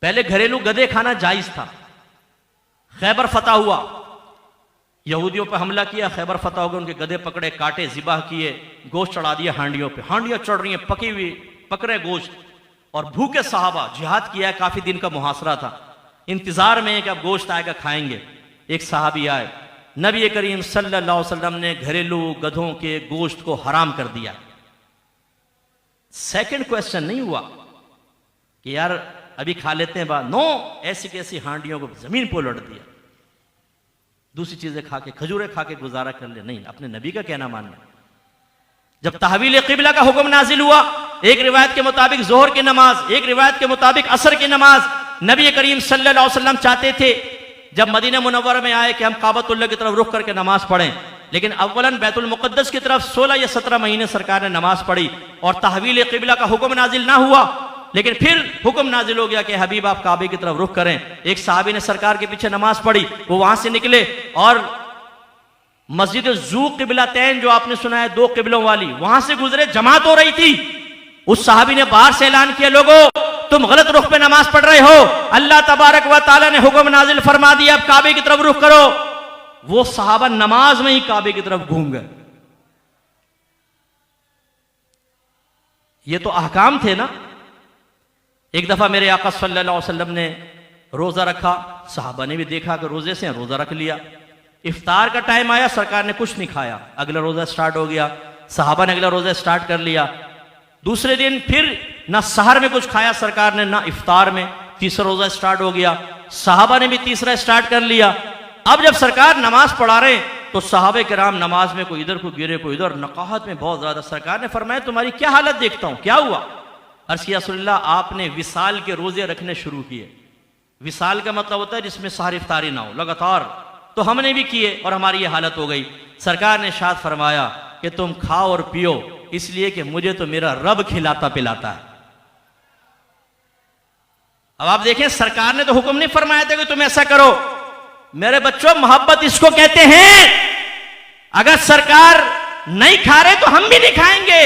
पहले घरेलू गधे खाना जायज था। खैबर फतह हुआ, यहूदियों पर हमला किया, खैबर फतह हो गया, उनके गधे पकड़े, काटे, जिबाह किए, गोश्त चढ़ा दिया हांडियों पे, हांडियां चढ़ रही हैं पकी हुई, पकड़े गोश्त, और भूखे सहाबा, जिहाद किया है, काफी दिन का मुहासरा था, इंतजार में कि अब गोश्त आएगा खाएंगे। एक सहाबी आए, नबी करीम सल्लल्लाहु अलैहि वसल्लम ने घरेलू गधों के गोश्त को हराम कर दिया। सेकंड क्वेश्चन नहीं हुआ कि यार अभी खा लेते हैं बात, नो, ऐसी कैसी हांडियों को जमीन पर उलट दिया, दूसरी चीजें खा के, खजूरें खा के गुजारा कर ले, नहीं, अपने नबी का कहना मानना। जब तहवील क़िबला का हुक्म नाजिल हुआ, एक रिवायत के मुताबिक जोहर की नमाज, एक रिवायत के मुताबिक असर की नमाज, नबी करीम सल्लल्लाहु अलैहि वसल्लम चाहते थे जब मदीना मुनव्वरा में आए कि हम काबतुल्लाह की तरफ रुख करके नमाज पढ़ें, लेकिन अव्वलन बैतुल मुक़द्दस की तरफ 16 या 17 महीने सरकार ने नमाज पढ़ी और तहवील क़िबला का हुक्म नाजिल ना हुआ। लेकिन फिर हुक्म नाजिल हो गया कि हबीब आप काबे की तरफ रुख करें। एक सहाबी ने सरकार के पीछे नमाज पढ़ी, वो वहां से निकले और मस्जिद ज़ू क़िबलतैन, जो आपने सुना है 2 क़िबलों वाली, वहां से गुजरे, जमात हो रही थी। उस सहाबी ने बाहर से ऐलान किया, लोगों तुम गलत रुख पे नमाज पढ़ रहे हो, अल्लाह तबारक व तआला ने हुक्म नाजिल फरमा दिया अब काबे की तरफ रुख करो। वो सहाबा नमाज में ही काबे की तरफ घूम गए। ये तो अहकाम थे ना। एक दफा मेरे आका सल्लल्लाहु अलैहि वसल्लम ने रोजा रखा, सहाबा ने भी देखा कि रोजे से रोजा रख लिया। इफ्तार का टाइम आया, सरकार ने कुछ नहीं खाया, अगला रोजा स्टार्ट हो गया, सहाबा ने अगला रोजा स्टार्ट कर लिया। दूसरे दिन फिर ना सहर में कुछ खाया सरकार ने, ना इफ्तार में, तीसरा रोजा स्टार्ट हो गया, सहाबा ने भी तीसरा स्टार्ट कर लिया। अब जब सरकार नमाज पढ़ा रहे तो सहाबे किराम नमाज में कोई इधर को गिरे, कोई इधर, नकाहत में बहुत ज्यादा। सरकार ने फरमाया तुम्हारी क्या हालत देखता हूं, क्या हुआ? अर्ज़ किया रसूलल्लाह आपने विसाल के रोजे रखने शुरू किए। विसाल का मतलब होता है जिसमें सहर इफ्तारी ना हो लगातार, तो हमने भी किए और हमारी ये हालत हो गई। सरकार ने शाद फरमाया कि तुम खाओ और पियो, इसलिए कि मुझे तो मेरा रब खिलाता पिलाता है। अब आप देखें, सरकार ने तो हुक्म नहीं फरमाया था कि तुम ऐसा करो। मेरे बच्चों, मोहब्बत इसको कहते हैं। अगर सरकार नहीं खा रहे तो हम भी नहीं खाएंगे।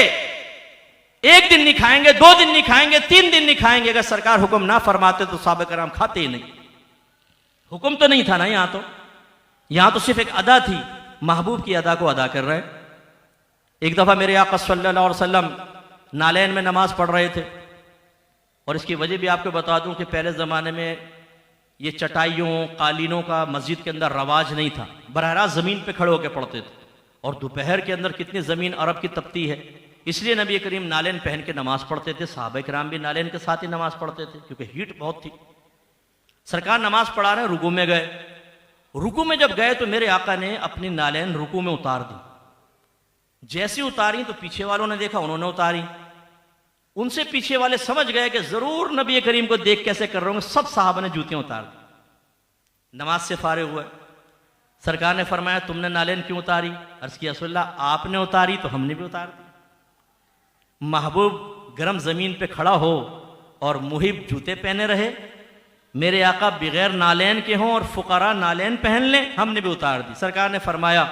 एक दिन नहीं खाएंगे, 2 दिन नहीं खाएंगे, 3 दिन नहीं खाएंगे। अगर सरकार हुक्म ना फरमाते तो सहाबा किराम खाते ही नहीं। हुक्म तो नहीं था ना, यहां तो सिर्फ एक अदा थी, महबूब की अदा को अदा कर रहे हैं। एक दफा मेरे आका सल्लल्लाहु अलैहि वसल्लम नालैन में नमाज पढ़ रहे थे, और इसकी वजह भी आपको बता दूं कि पहले ज़माने में ये चटाइयों, कालीनों का मस्जिद के अंदर रवाज नहीं था, बरह रास्त ज़मीन पे खड़े होकर पढ़ते थे। और दोपहर के अंदर कितनी ज़मीन अरब की तपती है, इसलिए नबी करीम नालैन पहन के नमाज पढ़ते थे। सहाबा किराम भी नालैन के साथ ही नमाज पढ़ते थे क्योंकि हीट बहुत थी। सरकार नमाज पढ़ा रहे, रुकू में गए। रुकू में जब गए तो मेरे आका ने अपनी नालैन रुकू में उतार दी। जैसी उतारी तो पीछे वालों ने देखा, उन्होंने उतारी। उनसे पीछे वाले समझ गए कि जरूर नबी करीम को देख कैसे कर रहे होंगे, सब साहब ने जूतियां उतार दी। नमाज से फारिग हुए, सरकार ने फरमाया तुमने नालैन क्यों उतारी? अर्ज किया रसूलल्लाह आपने उतारी तो हमने भी उतार दी। महबूब गर्म जमीन पे खड़ा हो और मुहिब जूते पहने रहे, मेरे आका बगैर नालैन के हों और फुकरा नालैन पहन लें, हमने भी उतार दी। सरकार ने फरमाया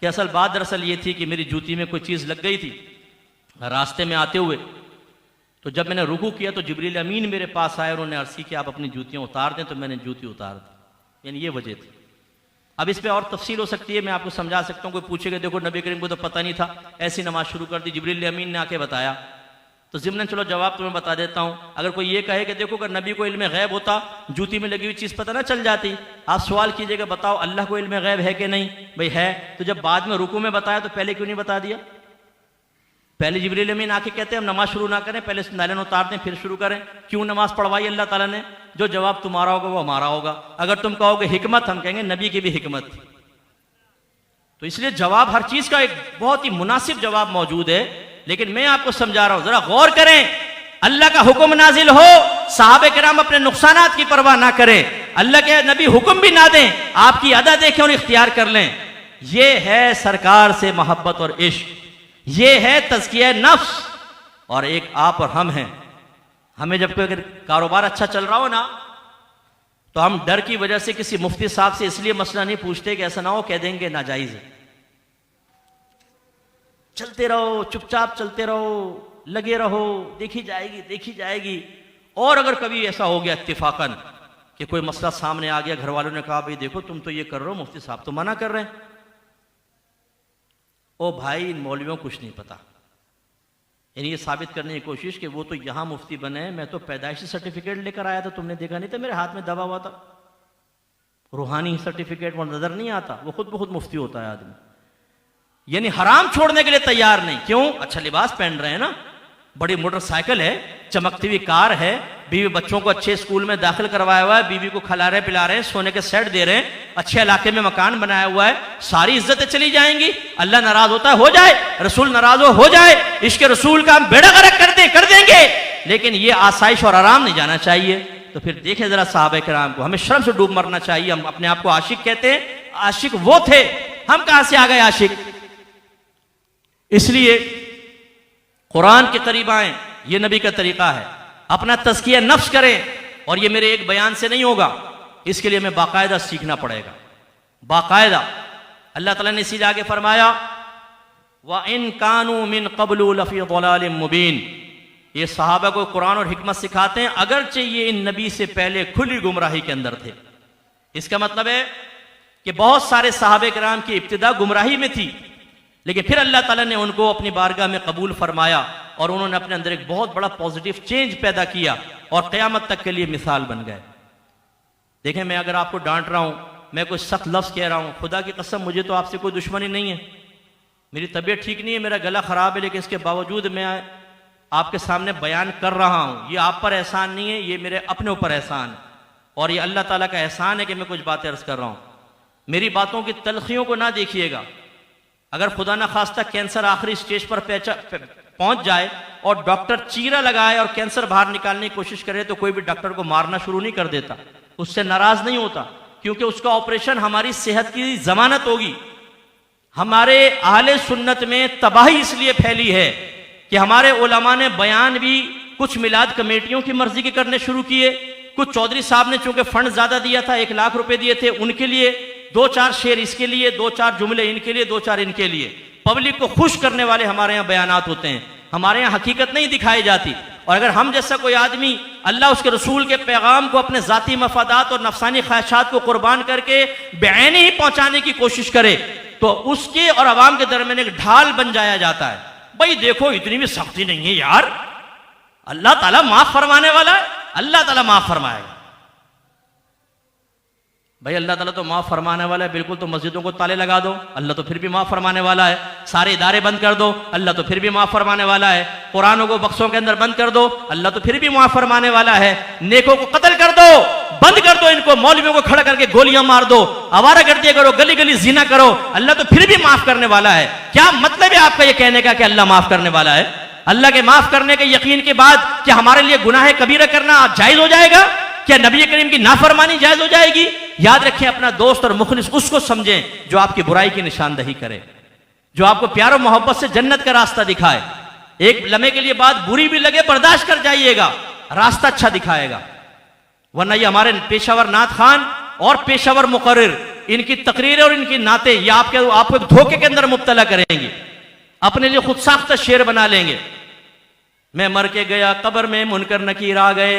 कि असल बात दरअसल ये थी कि मेरी जूती में कोई चीज़ लग गई थी रास्ते में आते हुए, तो जब मैंने रुकू किया तो जिब्रील अमीन मेरे पास आए और उन्होंने अर्ज़ की कि आप अपनी जूतियाँ उतार दें, तो मैंने जूती उतार दी। यानी ये वजह थी। अब इस पर और तफसील हो सकती है, मैं आपको समझा सकता हूँ। कोई पूछेगा देखो नबी करीम को तो पता नहीं था, ऐसी नमाज शुरू कर दी, जिब्रील अमीन ने आके बताया, तो ज़िम्नन चलो जवाब तुम्हें बता देता हूँ। अगर कोई ये कहे कि देखो अगर नबी को इल्म गैब होता, जूती में लगी हुई चीज़ पता ना चल जाती, आप सवाल कीजिएगा बताओ अल्लाह को इल्म गैब है कि नहीं? भाई है, तो जब बाद में रुकू में बताया तो पहले क्यों नहीं बता दिया? पहले जिब्रील अमीन आके कहते हैं हम नमाज शुरू ना करें, पहले नालैन उतार दें फिर शुरू करें। क्यों नमाज पढ़वाई अल्लाह ताला ने? जो जवाब तुम्हारा होगा वो हमारा होगा। अगर तुम कहोगे हिकमत, हम कहेंगे नबी की भी हिकमत थी। तो इसलिए जवाब, हर चीज का एक बहुत ही मुनासिब जवाब मौजूद है। लेकिन मैं आपको समझा रहा हूं, जरा गौर करें। अल्लाह का हुक्म नाजिल हो, सहाबे किराम अपने नुकसानात की परवाह ना करें, अल्लाह के नबी हुक्म भी ना दें, आपकी अदा देखें और इख्तियार कर लें। यह है सरकार से मोहब्बत और इश्क, ये है तज़किया नफ्स। और एक आप और हम हैं। हमें जब कोई अगर कारोबार अच्छा चल रहा हो ना, तो हम डर की वजह से किसी मुफ्ती साहब से इसलिए मसला नहीं पूछते कि ऐसा ना हो कह देंगे नाजायज है। चलते रहो, चुपचाप चलते रहो, लगे रहो, देखी जाएगी देखी जाएगी। और अगर कभी ऐसा हो गया इत्तिफाकन कि कोई मसला सामने आ गया, घर वालों ने कहा भाई देखो तुम तो ये कर रहे हो, मुफ्ती साहब तो मना कर रहे हैं, ओ भाई इन मौलवियों को कुछ नहीं पता। यानी ये साबित करने की कोशिश कि वो तो यहां मुफ्ती बने हैं, मैं तो पैदाइशी सर्टिफिकेट लेकर आया था, तुमने देखा नहीं था मेरे हाथ में दबा हुआ था, रूहानी सर्टिफिकेट वो नजर नहीं आता, वो खुद ब खुद मुफ्ती होता है आदमी। यानी हराम छोड़ने के लिए तैयार नहीं। क्यों? अच्छा लिबास पहन रहे हैं ना, बड़ी मोटरसाइकिल है, चमकती हुई कार है, बीवी बच्चों को अच्छे स्कूल में दाखिल करवाया हुआ है, बीवी को खिला रहे पिला रहे हैं, सोने के सेट दे रहे हैं, अच्छे इलाके में मकान बनाया हुआ है, सारी इज्जतें चली जाएंगी। अल्लाह नाराज होता है हो जाए, रसूल नाराज हो जाए, इश्क रसूल का हम बेड़ा गर्क कर देंगे, लेकिन ये आसाइश और आराम नहीं जाना चाहिए। तो फिर देखें जरा सहाबा किराम को, हमें शर्म से डूब मरना चाहिए। हम अपने आप को आशिक कहते हैं, आशिक वो थे, हम कहां से आ गए आशिक। इसलिए कुरान के करीब आए, ये नबी का तरीका है। अपना तज़किया नफ्स करें, और ये मेरे एक बयान से नहीं होगा, इसके लिए हमें बाकायदा सीखना पड़ेगा, बाकायदा। अल्लाह ताला ने इसी आगे फरमाया व इन कानू मिन क़ब्लु लफ़ी ज़लालिम मुबीन। ये सहाबा को कुरान और हिकमत सिखाते हैं, अगरचे ये इन नबी से पहले खुली गुमराही के अंदर थे। इसका मतलब है कि बहुत सारे सहाबे किराम की इब्तिदा गुमराही में थी, लेकिन फिर अल्लाह ताला ने उनको अपनी बारगाह में कबूल फरमाया और उन्होंने अपने अंदर एक बहुत बड़ा पॉजिटिव चेंज पैदा किया और क़यामत तक के लिए मिसाल बन गए। देखें, मैं अगर आपको डांट रहा हूं, मैं कोई सख्त लफ्ज़ कह रहा हूं, खुदा की कसम मुझे तो आपसे कोई दुश्मनी नहीं है, मेरी तबीयत ठीक नहीं है, मेरा गला ख़राब है, लेकिन इसके बावजूद मैं आपके सामने बयान कर रहा हूं। ये आप पर एहसान नहीं है, ये मेरे अपने ऊपर एहसान है, और ये अल्लाह ताला का एहसान है कि मैं कुछ बातें अर्ज़ कर रहा हूं। मेरी बातों की तलखियों को ना देखिएगा। अगर खुदा न खास्ता कैंसर आखिरी स्टेज पर पहुंच जाए और डॉक्टर चीरा लगाए और कैंसर बाहर निकालने की कोशिश करे, तो कोई भी डॉक्टर को मारना शुरू नहीं कर देता, उससे नाराज नहीं होता, क्योंकि उसका ऑपरेशन हमारी सेहत की जमानत होगी। हमारे अहले सुन्नत में तबाही इसलिए फैली है कि हमारे उलमा ने बयान भी कुछ मिलाद कमेटियों की मर्जी के करने शुरू किए, कुछ चौधरी साहब ने चूंकि फंड ज्यादा दिया था, 1 लाख रुपए दिए थे, उनके लिए 2-4 शेर इसके लिए, 2-4 जुमले इनके लिए, 2-4 इनके लिए। पब्लिक को खुश करने वाले हमारे यहाँ बयानात होते हैं, हमारे यहाँ हकीकत नहीं दिखाई जाती। और अगर हम जैसा कोई आदमी अल्लाह उसके रसूल के पैगाम को अपने जाती मफादात और नफसानी ख्वाहिशात को कुर्बान करके बेआईनी ही पहुंचाने की कोशिश करे, तो उसके और अवाम के दरमियान एक ढाल बन जाया जाता है। भाई देखो इतनी भी सख्ती नहीं है यार, अल्लाह ताला माफ फरमाने वाला है, अल्लाह ताला माफ फरमाएगा। भाई अल्लाह ताला तो माफ फरमाने वाला है, बिल्कुल, तो मस्जिदों को ताले लगा दो, अल्लाह तो फिर भी माफ फरमाने वाला है। सारे इदारे बंद कर दो, अल्लाह तो फिर भी माफ फरमाने वाला है। कुरानों को बक्सों के अंदर बंद कर दो, अल्लाह तो फिर भी माफ फरमाने वाला है। नेकों को कत्ल कर दो, बंद कर दो इनको, मौलवियों को खड़ा करके गोलियां मार दो, आवारागर्दी करो, गली गली जिना करो, अल्लाह तो फिर भी माफ करने वाला है। क्या मतलब है आपका ये कहने का कि अल्लाह माफ करने वाला है? अल्लाह के माफ करने के यकीन के बाद क्या हमारे लिए गुनाह कबीरा करना जायज हो जाएगा? क्या नबी करीम की नाफरमानी जायज हो जाएगी? याद रखें, अपना दोस्त और मुखलिस उसको समझें जो आपकी बुराई की निशानदही करे, जो आपको प्यार और मोहब्बत से जन्नत का रास्ता दिखाए। एक लम्हे के लिए बात बुरी भी लगे, बर्दाश्त कर जाइएगा, रास्ता अच्छा दिखाएगा। वरना ये हमारे पेशावर नात खान और पेशावर मुकर्रिर, इनकी तकरीरें और इनकी नाते ये आपको धोखे के अंदर मुब्तला करेंगे, अपने लिए खुद साख्ता शेर बना लेंगे। मैं मर के गया, कब्र में मुनकर नकीर आ गए,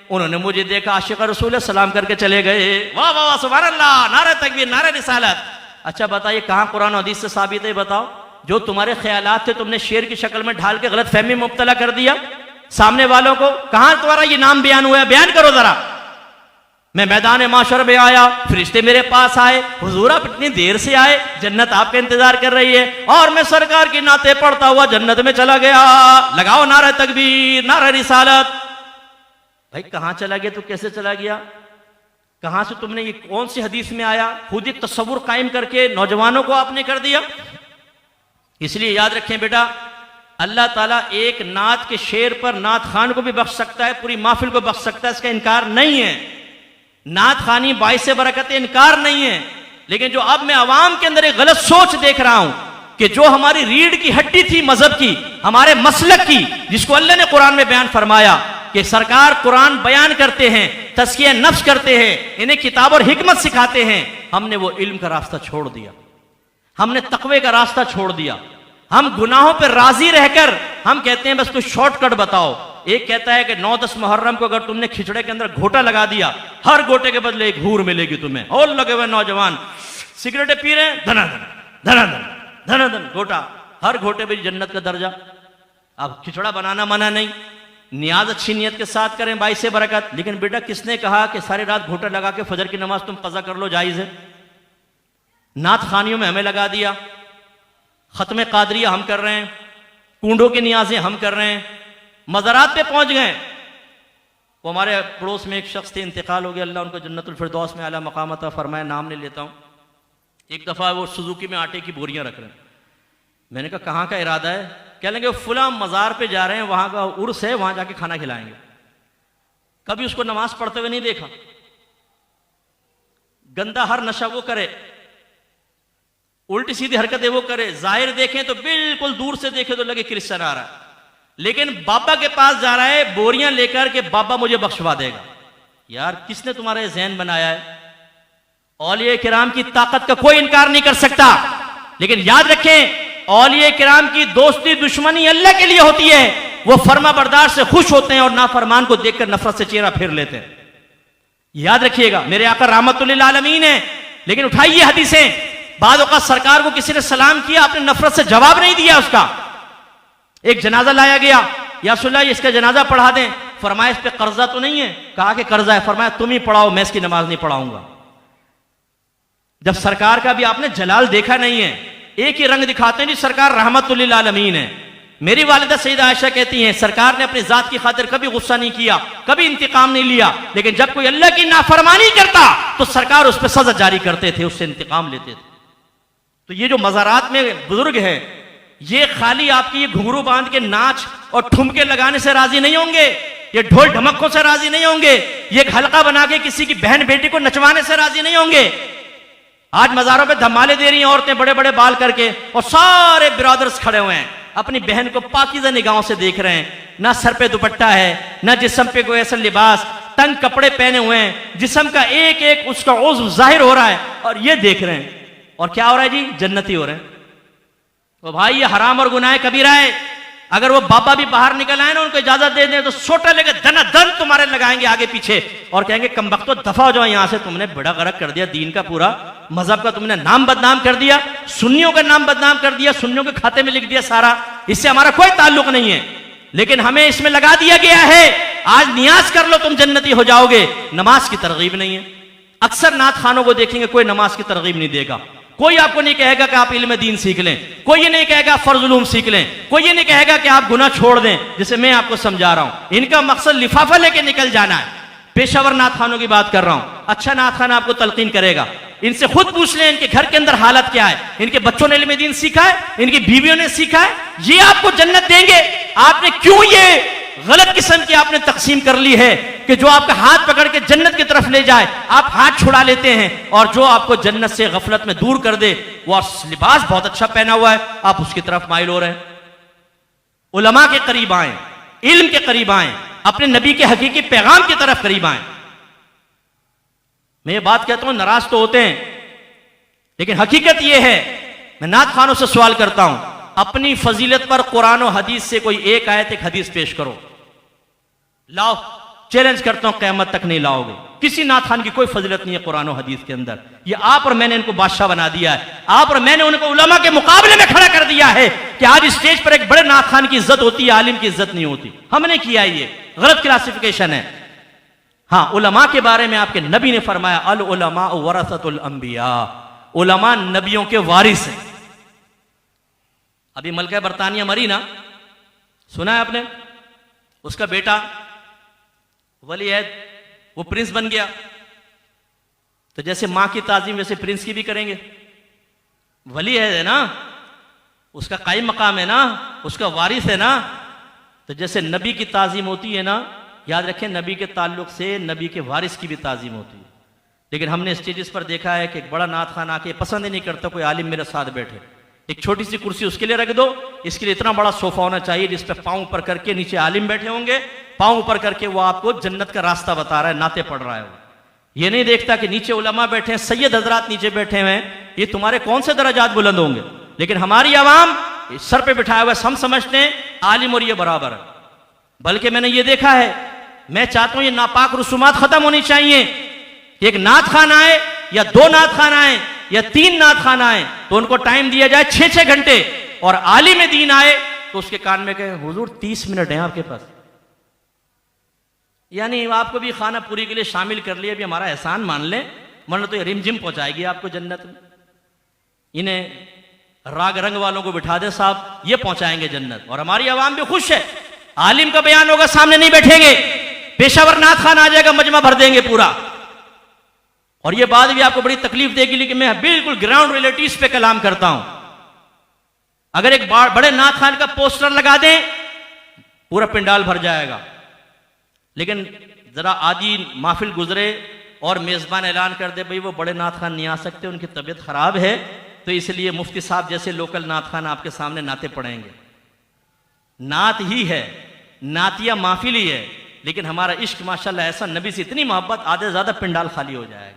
उन्होंने मुझे देखा, आशिक़ रसूल सलाम करके चले गए। वाह वाह वाह, सुभान अल्लाह, नारे तकबीर, नारे रिसालत। अच्छा बताइए कहां कुरान और हदीस से साबित है? बताओ। जो तुम्हारे ख्यालात थे तुमने शेर की शक्ल में ढाल के गलत फहमी में मुब्तला कर दिया सामने वालों को, कहां तुम्हारा ये नाम बयान हुआ है? बयान करो जरा। मैं मैदान माशर में आया, फरिश्ते मेरे पास आए, हुजूर आप इतनी देर से आए, जन्नत आपका इंतजार कर रही है, और मैं सरकार की नाते पढ़ता हुआ जन्नत में चला गया। लगाओ नारा तकबीर, नारा रिसालत। भाई कहां चला गया? तो कैसे चला गया? कहां से तुमने, ये कौन सी हदीस में आया? खुद एक तस्वुर कायम करके नौजवानों को आपने कर दिया। इसलिए याद रखें बेटा, अल्लाह ताला एक नात के शेर पर नात खान को भी बख्श सकता है, पूरी महफिल को बख्श सकता है, इसका इनकार नहीं है। नात खानी बाइस बरकत, इनकार नहीं है। लेकिन जो अब मैं अवाम के अंदर एक गलत सोच देख रहा हूं कि जो हमारी रीढ़ की हड्डी थी मजहब की, हमारे मसलक की, जिसको अल्लाह ने कुरान में बयान फरमाया कि सरकार कुरान बयान करते हैं, तज़किया नफ्स करते हैं, इन्हें किताब और हिकमत सिखाते हैं, हमने वो इल्म का रास्ता छोड़ दिया, हमने तकवे का रास्ता छोड़ दिया। हम गुनाहों पर राजी रहकर हम कहते हैं बस कोई शॉर्टकट बताओ, एक कहता है कि 9-10 मुहर्रम को अगर तुमने खिचड़े के अंदर घोटा लगा दिया, हर घोटे के बदले एक हूर मिलेगी तुम्हें। और लगे हुए नौजवान सिगरेटें पी रहे हैं, धनाधन धनाधन धनाधन घोटा, हर घोटे पे जन्नत का दर्जा। अब खिचड़ा बनाना मना नहीं, नियाज अच्छी नियत के साथ करें, बाई से बरकत। लेकिन बेटा किसने कहा कि सारी रात घोटा लगा के फजर की नमाज तुम कज़ा कर लो, जायज है? नात खानियों में हमें लगा दिया, खत्म कादरिया हम कर रहे हैं, कूंडों की नियाजें हम कर रहे हैं, मज़ारात पे पहुंच गए। वो हमारे पड़ोस में एक शख्स थे, इंतकाल हो गया, अल्लाह उनको जन्नतुल फिरदौस में आला मकाम अता फरमाए, नाम नहीं लेता हूं। एक दफ़ा वो सुजुकी में आटे की बोरियां रख रहे हैं। मैंने कहा कहाँ का इरादा है? कह लेंगे फुला मज़ार पे जा रहे हैं, वहां का उर्स है, वहां जाके खाना खिलाएंगे। कभी उसको नमाज पढ़ते हुए नहीं देखा। गंदा हर नशा वो करे, उल्टी सीधी हरकतें वो करे, जाहिर देखें तो बिल्कुल दूर से देखें तो लगे क्रिश्चियन आ रहा है, लेकिन बाबा के पास जा रहा है बोरियां लेकर के, बाबा मुझे बख्शवा देगा। यार किसने तुम्हारा जहन बनाया है? औलिया किराम की ताकत का कोई इनकार नहीं कर सकता, लेकिन याद रखें औलिया किराम की दोस्ती दुश्मनी अल्लाह के लिए होती है। वो फर्मा बरदार से खुश होते हैं और नाफरमान को देखकर नफरत से चेहरा फेर लेते हैं। याद रखिएगा, मेरे आका रहमतुल लिल आलमीन है। लेकिन उठाइए हदीसें, बाद औक़ात सरकार को किसी ने सलाम किया, आपने नफरत से जवाब नहीं दिया उसका। एक जनाजा लाया गया, या रसूलल्लाह इसका जनाजा पढ़ा दें। फरमाया इस पे कर्जा तो नहीं है? कहा कि कर्जा है। फरमाया तुम ही पढ़ाओ, मैं इसकी नमाज नहीं पढ़ाऊंगा। जब सरकार का भी आपने जलाल देखा नहीं है, एक ही रंग दिखाते हैं जी सरकार रहमतुल लिल आलमीन है। मेरी वालिदा सईदा आयशा कहती हैं सरकार ने अपनी जात की खातिर कभी गुस्सा नहीं किया, कभी इंतकाम नहीं लिया, लेकिन जब कोई अल्लाह की नाफरमानी करता तो सरकार उस पर सजा जारी करते थे, उससे इंतकाम लेते थे। तो ये जो मज़ारात में बुजुर्ग है, ये खाली आपकी ये घुंघरू बांध के नाच और ठुमके लगाने से राजी नहीं होंगे, ये ढोल ढमक्कों से राजी नहीं होंगे, ये एक हल्का बना के किसी की बहन बेटी को नचवाने से राजी नहीं होंगे। आज मज़ारों पे धमाले दे रही हैं औरतें बड़े बड़े बाल करके, और सारे बिरादर्स खड़े हुए हैं, अपनी बहन को पाकीज़ा निगाहों से देख रहे हैं। ना सर पे दुपट्टा है, ना जिस्म पे कोई ऐसा लिबास, तंग कपड़े पहने हुए हैं, जिस्म का एक एक उसका उज़्व जाहिर हो रहा है, और ये देख रहे हैं। और क्या हो रहा है जी? जन्नती हो रहे हैं। तो भाई ये हराम और गुनाह कबीरा है। अगर वो बाबा भी बाहर निकल आए ना, उनको इजाजत दे दें तो सोटा लेकर दन तुम्हारे लगाएंगे आगे पीछे और कहेंगे कमबख्तो दफा हो जाओ यहां से, तुमने बड़ा गरक कर दिया, दीन का पूरा मजहब का तुमने नाम बदनाम कर दिया, सुन्नियों का नाम बदनाम कर दिया, सुन्नियों के खाते में लिख दिया सारा, इससे हमारा कोई ताल्लुक नहीं है। लेकिन हमें इसमें लगा दिया गया है आज नियाज कर लो तुम जन्नती हो जाओगे। नमाज की तरगीब नहीं है। अक्सर नात खानों को देखेंगे कोई नमाज की तरगीब नहीं देगा, कोई आपको नहीं कहेगा कि आप इल्म दीन सीख लें, कोई ये नहीं कहेगा फर्ज उलूम सीख लें, कोई ये नहीं कहेगा कि आप गुनाह छोड़ दें, जैसे मैं आपको समझा रहा हूं। इनका मकसद लिफाफा लेके निकल जाना है। पेशावर नात खानों की बात कर रहा हूं, अच्छा नात खाना आपको तलकीन करेगा। इनसे खुद पूछ लें इनके घर के अंदर हालत क्या है, इनके बच्चों ने इल्म दीन सीखा है, इनकी बीवियों ने सीखा है, ये आपको जन्नत देंगे। आपने क्यों ये गलत किस्म की आपने तकसीम कर ली है कि जो आपका हाथ पकड़ के जन्नत की तरफ ले जाए आप हाथ छुड़ा लेते हैं, और जो आपको जन्नत से गफलत में दूर कर दे वो लिबास बहुत अच्छा पहना हुआ है, आप उसकी तरफ माइल हो रहे हैं। उलमा के करीब आए, इल्म के करीब आए, अपने नबी के हकीकी पैगाम की तरफ करीब आए। मैं ये बात कहता हूं, नाराज तो होते हैं, लेकिन हकीकत यह है। मैं नात खानों से सवाल करता हूं, अपनी फजीलत पर कुरान और हदीस से कोई एक आयत एक हदीस पेश करो, लाओ। चैलेंज करता हूं क़यामत तक नहीं लाओगे। किसी नात खान की कोई फजीलत नहीं है कुरान और हदीस के अंदर। ये आप और मैंने इनको बादशाह बना दिया है, आप और मैंने उनको उलमा के मुकाबले में खड़ा कर दिया है कि आज स्टेज पर एक बड़े नात खान की इज्जत होती है, आलिम की इज्जत नहीं होती। हमने किया है, ये गलत क्लासिफिकेशन है। हाँ, उलमा के बारे में आपके नबी ने फरमाया अल उलमा वरसतुल अंबिया, उलमा नबियों के वारिस हैं। अभी मलका बरतानिया मरी ना, सुना है आपने? उसका बेटा वली अहद वो प्रिंस बन गया, तो जैसे मां की ताजीम वैसे प्रिंस की भी करेंगे। वली अहद है ना, उसका कायम मकाम है ना, उसका वारिस है ना, तो जैसे नबी की ताजीम होती है ना, याद रखें नबी के ताल्लुक से नबी के वारिस की भी ताजीम होती है। लेकिन हमने स्टेजेस पर देखा है कि एक बड़ा नात खान आके पसंद ही नहीं करता कोई आलिम मेरे साथ बैठे, एक छोटी सी कुर्सी उसके लिए रख दो, इसके लिए इतना बड़ा सोफा होना चाहिए जिस पे पांव ऊपर करके नीचे आलिम बैठे होंगे, पांव ऊपर करके वो आपको जन्नत का रास्ता बता रहा है, नाते पढ़ रहा है। वो ये नहीं देखता कि नीचे उलमा बैठे हैं, सैयद हजरात नीचे बैठे हुए हैं, ये तुम्हारे कौन से दर्जात बुलंद होंगे। लेकिन हमारी आवाम सर पे बिठाया हुआ, हम समझते हैं आलिम और ये बराबर है। बल्कि मैंने ये देखा है, मैं चाहता हूं ये नापाक रसूमात खत्म होनी चाहिए। एक नात खान आए या 2 नात खान आए या 3 नात खान आए तो उनको टाइम दिया जाए 6-6 घंटे, और आलिम दीन आए तो उसके कान में कहे हुजूर 30 मिनट हैं आपके पास, यानी आपको भी खाना पूरी के लिए शामिल कर लिया, भी हमारा एहसान मान लें, वरना तो ये रिमझिम पहुंचाएगी आपको जन्नत में। इन्हें राग रंग वालों को बिठा दे साहब, ये पहुंचाएंगे जन्नत, और हमारी आवाम भी खुश है। आलिम का बयान होगा, सामने नहीं बैठेंगे, पेशावर नाथ खान आ जाएगा, मजमा भर देंगे पूरा। और ये बात भी आपको बड़ी तकलीफ देगी, लेकिन मैं बिल्कुल ग्राउंड रियलिटीज पे कलाम करता हूं। अगर एक बड़े नाथ खान का पोस्टर लगा दें, पूरा पिंडाल भर जाएगा, लेकिन जरा आदि महफिल गुजरे और मेजबान ऐलान कर दे भाई वो बड़े नाथ खान नहीं आ सकते, उनकी तबीयत खराब है, तो इसलिए मुफ्ती साहब जैसे लोकल नाथ खान आपके सामने नाते पढ़ेंगे। नात ही है, नातिया महफिल ही है, लेकिन हमारा इश्क माशाल्लाह ऐसा, नबी से इतनी मोहब्बत, आधे से ज्यादा पिंडाल खाली हो जाएगा।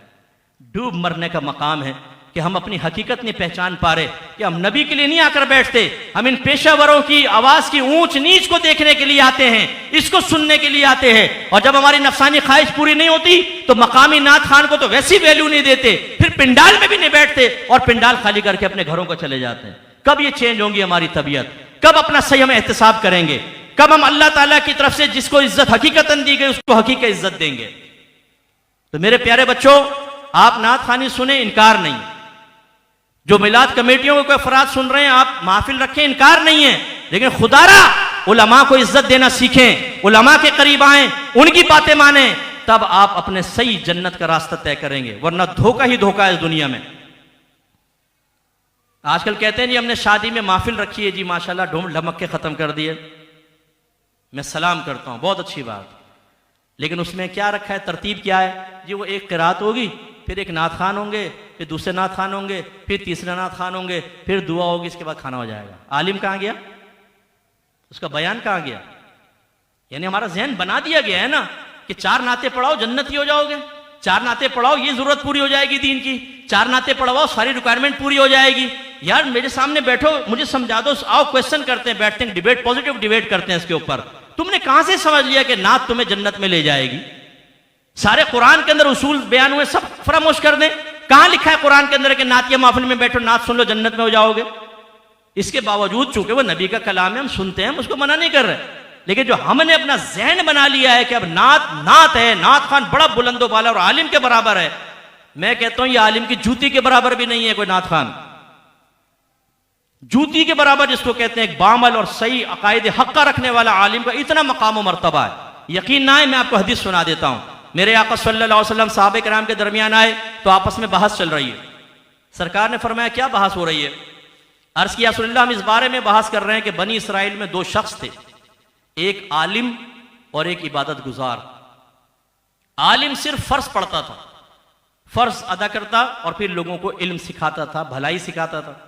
डूब मरने का मकाम है कि हम अपनी हकीकत नहीं पहचान पा रहे, कि हम नबी के लिए नहीं आकर बैठते, हम इन पेशावरों की आवाज की ऊंच नीच को देखने के लिए आते हैं, इसको सुनने के लिए आते हैं। और जब हमारी नफसानी ख्वाहिश पूरी नहीं होती तो मकामी नाथ खान को तो वैसी वैल्यू नहीं देते, फिर पिंडाल में भी नहीं बैठते और पिंडाल खाली करके अपने घरों को चले जाते हैं। कब ये चेंज होंगी हमारी तबीयत? कब अपना सही हम एहतसाब करेंगे? कब हम अल्लाह ताला की तरफ से जिसको इज्जत हकीकतन दी गई उसको हकीकत इज्जत देंगे? तो मेरे प्यारे बच्चों, आप नात खानी सुने, इनकार नहीं। जो मिलाद कमेटियों को कोई अफराद सुन रहे हैं, आप महफिल रखें, इनकार नहीं है, लेकिन खुदारा उलमा को इज्जत देना सीखें, उलमा के करीब आएं, उनकी बातें माने, तब आप अपने सही जन्नत का रास्ता तय करेंगे, वरना धोखा ही धोखा है इस दुनिया में। आजकल कहते हैं जी हमने शादी में महफिल रखी है जी, माशाल्लाह ढूंढ ढमक के खत्म कर दिए। मैं सलाम करता हूं, बहुत अच्छी बात, लेकिन उसमें क्या रखा है, तरतीब क्या है जी? वो एक किरात होगी, फिर एक नाथ खान होंगे, फिर दूसरे नाथ खान होंगे, फिर तीसरे नाथ खान होंगे, फिर दुआ होगी, इसके बाद खाना हो जाएगा। आलिम कहां गया? उसका बयान कहां गया? यानी हमारा जहन बना दिया गया है ना कि 4 नाते पढ़ाओ जन्नती हो जाओगे, 4 नाते पढ़ाओ ये जरूरत पूरी हो जाएगी दीन की, 4 नाते पढ़वाओ सारी रिक्वायरमेंट पूरी हो जाएगी। यार मेरे सामने बैठो, मुझे समझा दो, आओ क्वेश्चन करते हैं, बैठते हैं, डिबेट, पॉजिटिव डिबेट करते हैं इसके ऊपर। तुमने कहां से समझ लिया कि नात तुम्हें जन्नत में ले जाएगी? सारे कुरान के अंदर उसूल बयान हुए, सब फरामोश कर दें। कहां लिखा है कुरान के अंदर कि नातिया महफिल में बैठो, नात सुन लो, जन्नत में हो जाओगे? इसके बावजूद चूंकि वो नबी का कलाम है, हम सुनते हैं, हम उसको मना नहीं कर रहे, लेकिन जो हमने अपना जहन बना लिया है कि अब नात नात है, नात खान बड़ा बुलंदो बाला और आलिम के बराबर है, मैं कहता हूं ये आलिम की जूती के बराबर भी नहीं है कोई नात खान। जूती के बराबर जिसको कहते हैं, एक बामल और सही अकायद हक्का रखने वाला आलिम का इतना मकाम और मर्तबा है। यकीन ना है, मैं आपको हदीस सुना देता हूं। मेरे आका सल्लल्लाहु अलैहि वसल्लम साहबे किराम के दरमियान आए तो आपस में बहस चल रही है। सरकार ने फरमाया क्या बहस हो रही है? अर्ज किया रसूलुल्लाह, हम इस बारे में बहस कर रहे हैं कि बनी इसराइल में 2 शख्स थे, एक आलिम और एक इबादत गुजार। आलिम सिर्फ फर्ज पढ़ता था, फर्ज अदा करता और फिर लोगों को इल्म सिखाता था, भलाई सिखाता था,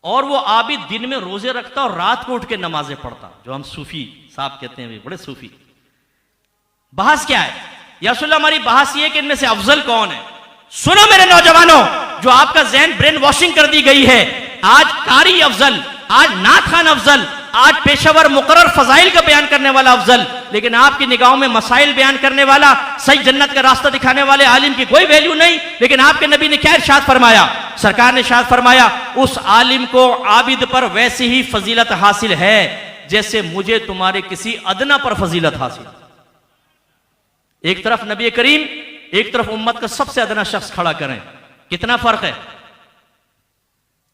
और वो आबिद दिन में रोजे रखता और रात को उठ के नमाजें पढ़ता, जो हम सूफी साहब कहते हैं, बड़े सूफी। बहस क्या है? या रसूलुल्लाह, हमारी बहस ये कि इनमें से अफजल कौन है? सुनो मेरे नौजवानों, जो आपका जहन ब्रेन वॉशिंग कर दी गई है, आज कारी अफजल, आज नात खान अफजल, आज पेशावर मुकर्रर फजाइल का बयान करने वाला अफजल, लेकिन आपकी निगाहों में मसाइल बयान करने वाला, सही जन्नत का रास्ता दिखाने वाले आलिम की कोई वैल्यू नहीं। लेकिन आपके नबी ने क्या इरशाद फरमाया? सरकार ने इरशाद फरमाया, उस आलिम को आबिद पर वैसी ही फजीलत हासिल है जैसे मुझे तुम्हारे किसी अदना पर फजीलत हासिल। एक तरफ नबी करीम, एक तरफ उम्मत का सबसे अदना शख्स खड़ा करें, कितना फर्क है?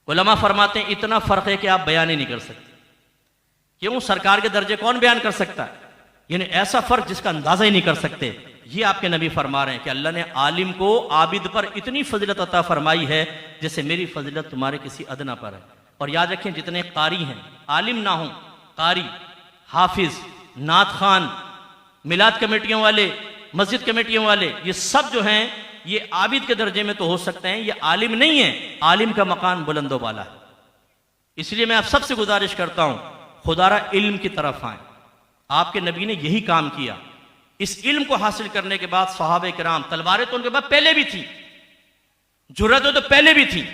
उलमा फरमाते हैं इतना फर्क है कि आप बयान ही नहीं कर सकते। क्यों? सरकार के दर्जे कौन बयान कर सकता है? यानी ऐसा फर्क जिसका अंदाजा ही नहीं कर सकते। ये आपके नबी फरमा रहे हैं कि अल्लाह ने आलिम को आबिद पर इतनी फजीलत अता फरमाई है जैसे मेरी फजीलत तुम्हारे किसी अदना पर है। और याद रखें, जितने कारी हैं, आलिम ना हो, कारी, हाफिज, नात खान, मिलाद कमेटियों वाले, मस्जिद कमेटियों वाले, ये सब जो हैं ये आबिद के दर्जे में तो हो सकते हैं, ये आलिम नहीं है। आलिम का मकान बुलंदो वाला है। इसलिए मैं आप सबसे गुजारिश करता हूं, खुदारा इल्म की तरफ आए। आपके नबी ने यही काम किया। इस इल्म को हासिल करने के बाद सहाबे किराम, तलवारें तो उनके पास पहले भी थी, जुर्रत तो पहले भी थी,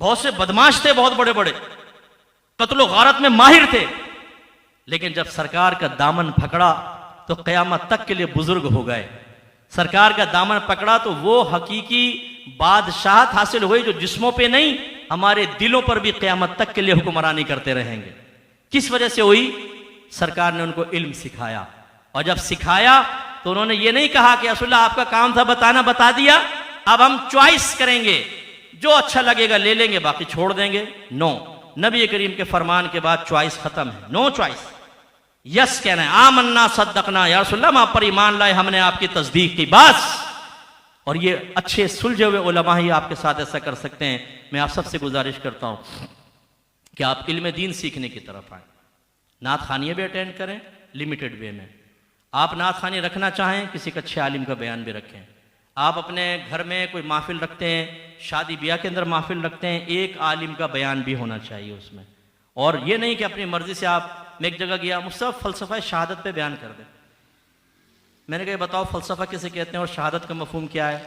बहुत से बदमाश थे, बहुत बड़े बड़े, कत्लो गारत में माहिर थे, लेकिन जब सरकार का दामन पकड़ा तो क़यामत तक के लिए बुजुर्ग हो गए। सरकार का दामन पकड़ा तो वो हकीकी बादशाहत हासिल हुई जो जिस्मों पे नहीं, हमारे दिलों पर भी क़यामत तक के लिए हुक्मरानी करते रहेंगे। किस वजह से हुई? सरकार ने उनको इल्म सिखाया, और जब सिखाया तो उन्होंने ये नहीं कहा कि रसूलुल्लाह आपका काम था बताना, बता दिया, अब हम चॉइस करेंगे, जो अच्छा लगेगा ले लेंगे, बाकी छोड़ देंगे। नो, नबी करीम के फरमान के बाद चॉइस खत्म है, नो चॉइस। यस कहना है, आमन्ना सद्दकना, या रसूलुल्लाह हम आप पर ईमान लाए, हमने आपकी तस्दीक की, बस। और ये अच्छे सुलझे हुए उलमा ही आपके साथ ऐसा कर सकते हैं। मैं आप सबसे गुजारिश करता हूं कि आप इल्म दीन सीखने की तरफ आए, नात खानियाँ भी अटेंड करें लिमिटेड वे में। आप नात खानी रखना चाहें, किसी अच्छे आलिम का बयान भी रखें। आप अपने घर में कोई महफिल रखते हैं, शादी ब्याह के अंदर महफिल रखते हैं, एक आलिम का बयान भी होना चाहिए उसमें। और ये नहीं कि अपनी मर्जी से आप, मैं एक जगह गया, मुझसे फ़लसफ़ा शहादत पे बयान कर दे। मैंने कहा बताओ फ़लसफ़ा किसे कहते हैं और शहादत का मफ़हूम क्या है?